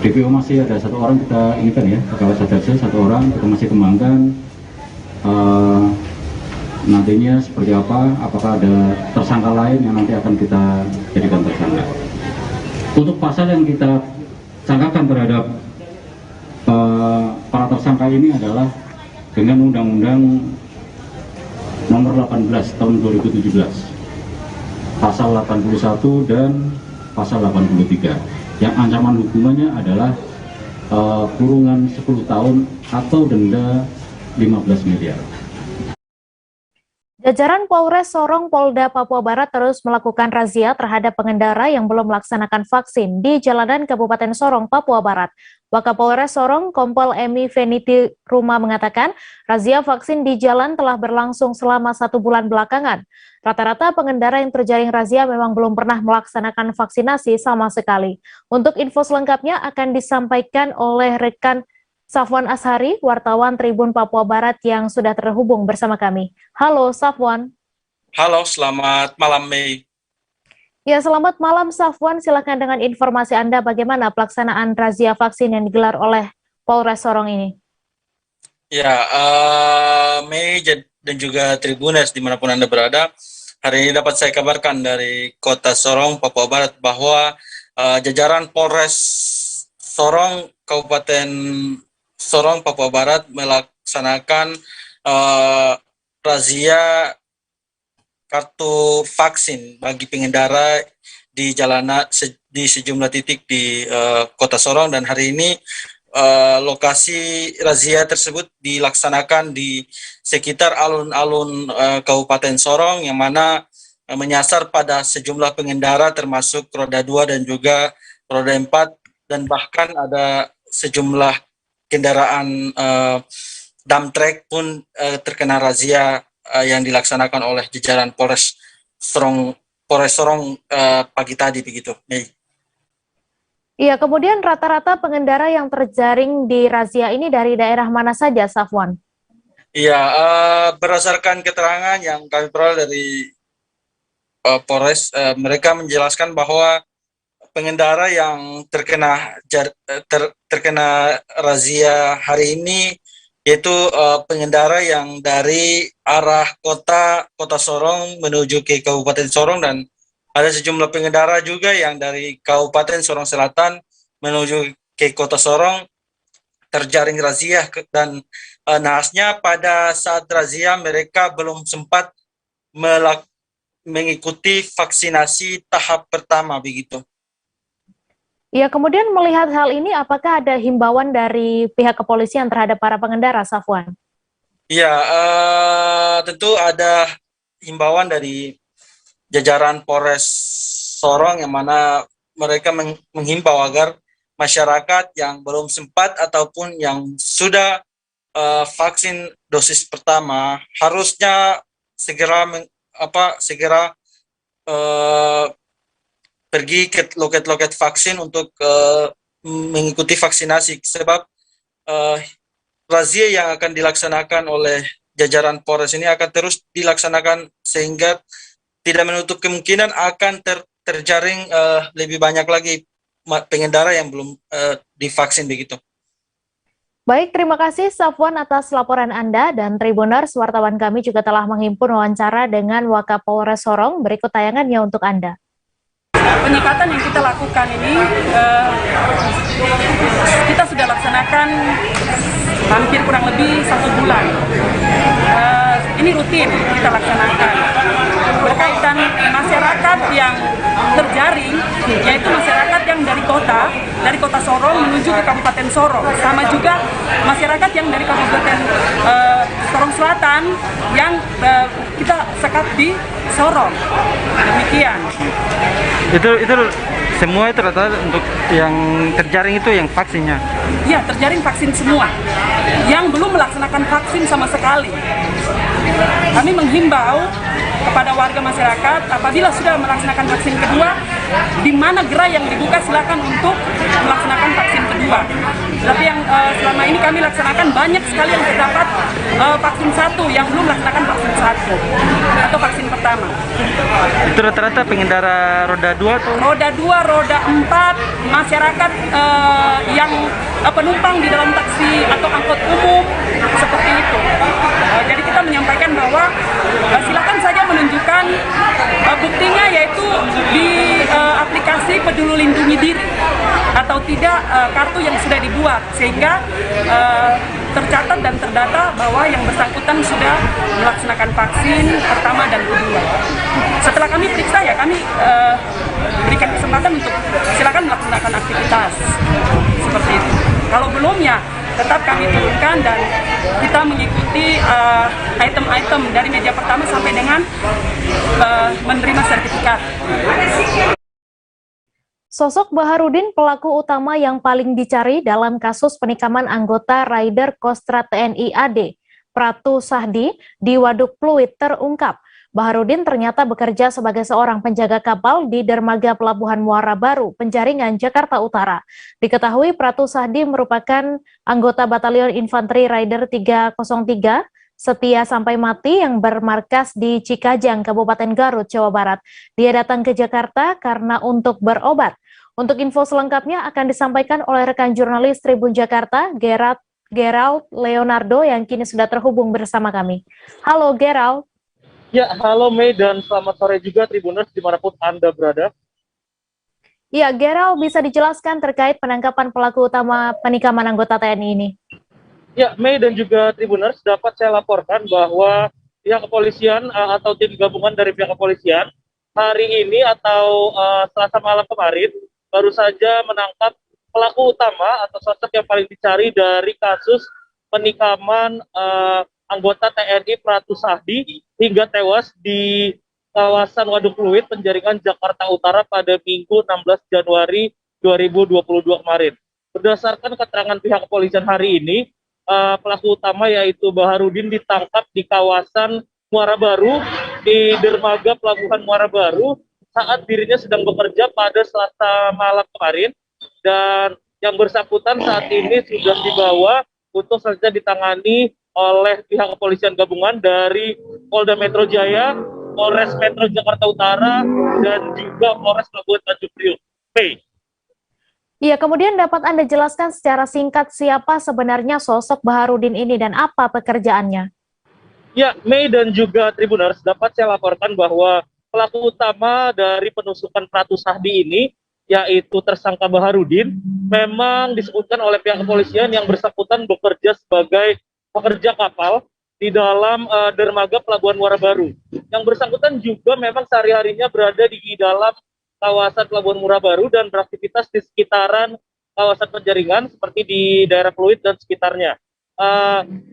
DPO masih ada 1 orang kita inikan ya, pegawai Satgas 1 orang kita masih kembangkan. Nantinya seperti apa, apakah ada tersangka lain yang nanti akan kita jadikan tersangka. Untuk pasal yang kita sangkakan terhadap para tersangka ini adalah dengan Undang-Undang Nomor 18 Tahun 2017, Pasal 81 dan Pasal 83, yang ancaman hukumannya adalah kurungan 10 tahun atau denda 15 miliar. Jajaran Polres Sorong Polda Papua Barat terus melakukan razia terhadap pengendara yang belum melaksanakan vaksin di jalanan Kabupaten Sorong, Papua Barat. Wakapolres Sorong, Kompol Emi Veniti Ruma mengatakan, razia vaksin di jalan telah berlangsung selama 1 bulan belakangan. Rata-rata pengendara yang terjaring razia memang belum pernah melaksanakan vaksinasi sama sekali. Untuk info selengkapnya akan disampaikan oleh rekan Safwan Ashari, wartawan Tribun Papua Barat yang sudah terhubung bersama kami. Halo Safwan. Halo, selamat malam Mei. Ya, selamat malam Safwan. Silakan dengan informasi Anda bagaimana pelaksanaan razia vaksin yang digelar oleh Polres Sorong ini. Ya, Mei dan juga Tribuners dimanapun Anda berada, hari ini dapat saya kabarkan dari Kota Sorong, Papua Barat bahwa jajaran Polres Sorong, Kabupaten Sorong, Papua Barat melaksanakan razia kartu vaksin bagi pengendara di jalanan di sejumlah titik di Kota Sorong, dan hari ini lokasi razia tersebut dilaksanakan di sekitar alun-alun Kabupaten Sorong, yang mana menyasar pada sejumlah pengendara termasuk roda 2 dan juga roda 4, dan bahkan ada sejumlah kendaraan dump truck pun terkena razia yang dilaksanakan oleh jajaran Polres Sorong pagi tadi begitu. Iya, kemudian rata-rata pengendara yang terjaring di razia ini dari daerah mana saja, Safwan? Iya, berdasarkan keterangan yang kami peroleh dari Polres, mereka menjelaskan bahwa pengendara yang terkena razia hari ini yaitu pengendara yang dari arah kota Sorong menuju ke Kabupaten Sorong, dan ada sejumlah pengendara juga yang dari Kabupaten Sorong Selatan menuju ke Kota Sorong terjaring razia, dan naasnya pada saat razia mereka belum sempat mengikuti vaksinasi tahap pertama begitu. Ya, kemudian melihat hal ini, apakah ada himbauan dari pihak kepolisian terhadap para pengendara, Safwan? Ya, tentu ada himbauan dari jajaran Polres Sorong, yang mana mereka menghimbau agar masyarakat yang belum sempat ataupun yang sudah vaksin dosis pertama harusnya segera pergi ke loket-loket vaksin untuk mengikuti vaksinasi, sebab razia yang akan dilaksanakan oleh jajaran Polres ini akan terus dilaksanakan sehingga tidak menutup kemungkinan akan terjaring lebih banyak lagi pengendara yang belum divaksin begitu. Baik, terima kasih Safwan atas laporan Anda, dan Tribuners, wartawan kami juga telah menghimpun wawancara dengan Wakapolres Sorong. Berikut tayangannya untuk Anda. Penyekatan yang kita lakukan ini kita sudah laksanakan hampir kurang lebih 1 bulan. Ini rutin kita laksanakan berkaitan masyarakat yang terjaring, yaitu masyarakat yang dari kota Sorong menuju ke Kabupaten Sorong, sama juga masyarakat yang dari Kabupaten Sorong Selatan yang kita sekat di Sorong. Demikian. Itu semua itu rata-rata untuk yang terjaring itu yang vaksinnya? Iya, terjaring vaksin semua. Yang belum melaksanakan vaksin sama sekali. Kami menghimbau kepada warga masyarakat apabila sudah melaksanakan vaksin kedua, di mana gerai yang dibuka silakan untuk melaksanakan vaksin kedua. Tapi yang selama ini kami laksanakan banyak sekali yang terdapat vaksin 1 yang belum melaksanakan vaksin 1 atau vaksin pertama. Itu rata-rata pengendara roda 2 atau? Roda 2, roda 4, masyarakat yang penumpang di dalam taksi atau angkut umum seperti itu. Jadi kita menyampaikan bahwa silakan saja menunjukkan buktinya, yaitu di aplikasi Peduli Lindungi Diri atau tidak kartu yang sudah dibuat, sehingga tercatat dan terdata bahwa yang bersangkutan sudah melaksanakan vaksin pertama dan kedua. Setelah kami periksa, ya kami berikan kesempatan untuk silakan melaksanakan aktivitas seperti itu. Kalau belum, ya tetap kami turunkan dan kita mengikuti item-item dari meja pertama sampai dengan menerima sertifikat. Sosok Baharudin, pelaku utama yang paling dicari dalam kasus penikaman anggota Rider Kostrad TNI AD, Pratu Sahdi, di Waduk Pluit terungkap. Baharudin ternyata bekerja sebagai seorang penjaga kapal di dermaga Pelabuhan Muara Baru, Penjaringan, Jakarta Utara. Diketahui Pratu Sahdi merupakan anggota Batalion Infanteri Rider 303, Setia Sampai Mati yang bermarkas di Cikajang, Kabupaten Garut, Jawa Barat. Dia datang ke Jakarta karena untuk berobat. Untuk info selengkapnya akan disampaikan oleh rekan jurnalis Tribun Jakarta, Gerald Leonardo, yang kini sudah terhubung bersama kami. Halo Gerald. Ya, halo Mei, dan selamat sore juga Tribuners dimanapun Anda berada. Ya, Gerald, bisa dijelaskan terkait penangkapan pelaku utama penikaman anggota TNI ini? Ya, Mei dan juga Tribuners, dapat saya laporkan bahwa pihak kepolisian atau tim gabungan dari pihak kepolisian hari ini atau Selasa malam kemarin baru saja menangkap pelaku utama atau sosok yang paling dicari dari kasus penikaman anggota TNI Pratu Sahdi hingga tewas di kawasan Waduk Pluit, Penjaringan, Jakarta Utara pada Minggu 16 Januari 2022 kemarin. Berdasarkan keterangan pihak kepolisian hari ini, pelaku utama yaitu Baharudin ditangkap di kawasan Muara Baru, di dermaga Pelabuhan Muara Baru saat dirinya sedang bekerja pada Selasa malam kemarin, dan yang bersangkutan saat ini sudah dibawa untuk selanjutnya ditangani oleh pihak kepolisian gabungan dari Polda Metro Jaya, Polres Metro Jakarta Utara, dan juga Polres Pelabuhan Tanjung Priok. Iya, kemudian dapat Anda jelaskan secara singkat siapa sebenarnya sosok Baharudin ini dan apa pekerjaannya? Ya, Mei dan juga Tribuners, dapat saya laporkan bahwa pelaku utama dari penusukan Pratu Sahdi ini, yaitu tersangka Baharudin, memang disebutkan oleh pihak kepolisian yang bersangkutan bekerja sebagai pekerja kapal di dalam dermaga Pelabuhan Muara Baru. Yang bersangkutan juga memang sehari-harinya berada di dalam kawasan Pelabuhan Muara Baru dan beraktivitas di sekitaran kawasan Penjaringan seperti di daerah Pluit dan sekitarnya.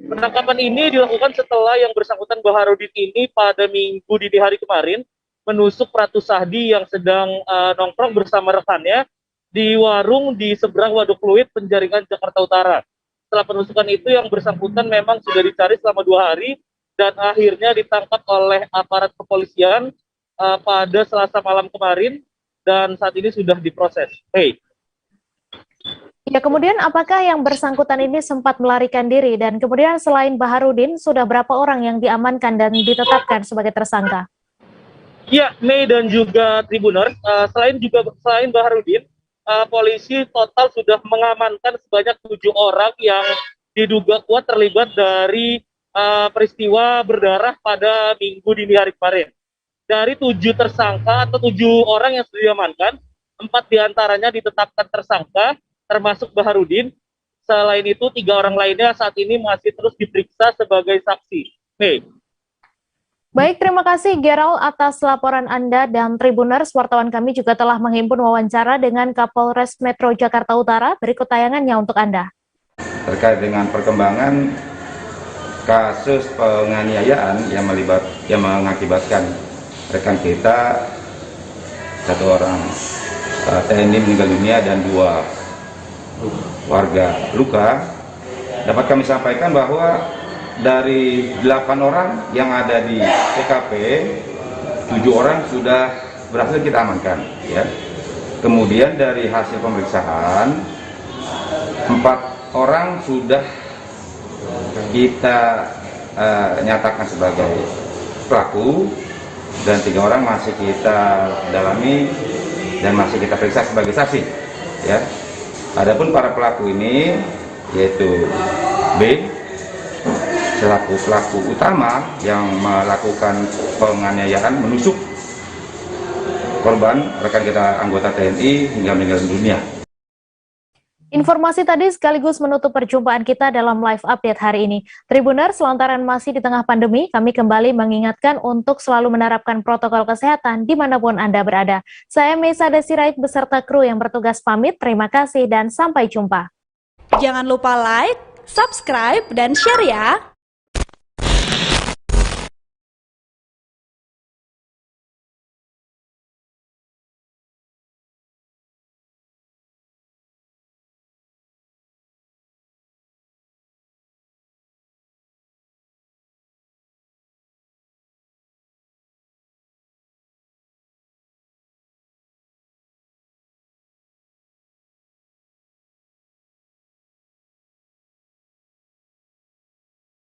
Penangkapan ini dilakukan setelah yang bersangkutan Baharudin ini pada Minggu dini hari kemarin menusuk Pratu Sahdi yang sedang nongkrong bersama rekannya di warung di seberang Waduk Fluid, Penjaringan, Jakarta Utara. Setelah penusukan itu, yang bersangkutan memang sudah dicari selama 2 hari dan akhirnya ditangkap oleh aparat kepolisian pada Selasa malam kemarin dan saat ini sudah diproses. Ya, kemudian apakah yang bersangkutan ini sempat melarikan diri, dan kemudian selain Baharudin sudah berapa orang yang diamankan dan ditetapkan sebagai tersangka? Ya, Mei dan juga Tribuners, selain Baharudin, polisi total sudah mengamankan sebanyak 7 orang yang diduga kuat terlibat dari peristiwa berdarah pada Minggu dini hari kemarin. Dari 7 tersangka atau 7 orang yang sudah diamankan, 4 diantaranya ditetapkan tersangka, termasuk Baharudin. Selain itu, 3 orang lainnya saat ini masih terus diperiksa sebagai saksi. Baik, terima kasih Gerald atas laporan Anda, dan Tribuners, wartawan kami juga telah menghimpun wawancara dengan Kapolres Metro Jakarta Utara. Berikut tayangannya untuk Anda. Terkait dengan perkembangan kasus penganiayaan yang mengakibatkan rekan kita, 1 orang TNI meninggal dunia dan 2 warga luka, dapat kami sampaikan bahwa dari 8 orang yang ada di TKP, 7 orang sudah berhasil kita amankan, ya. Kemudian dari hasil pemeriksaan, 4 orang sudah kita nyatakan sebagai pelaku dan 3 orang masih kita dalami dan masih kita periksa sebagai saksi, ya. Adapun para pelaku ini yaitu B selaku pelaku utama yang melakukan penganiayaan, menusuk korban rekan kita anggota TNI hingga meninggal dunia. Informasi tadi sekaligus menutup perjumpaan kita dalam live update hari ini. Tribuners, lantaran masih di tengah pandemi, kami kembali mengingatkan untuk selalu menerapkan protokol kesehatan dimanapun Anda berada. Saya Meisa Desirait beserta kru yang bertugas pamit. Terima kasih dan sampai jumpa. Jangan lupa like, subscribe, dan share ya!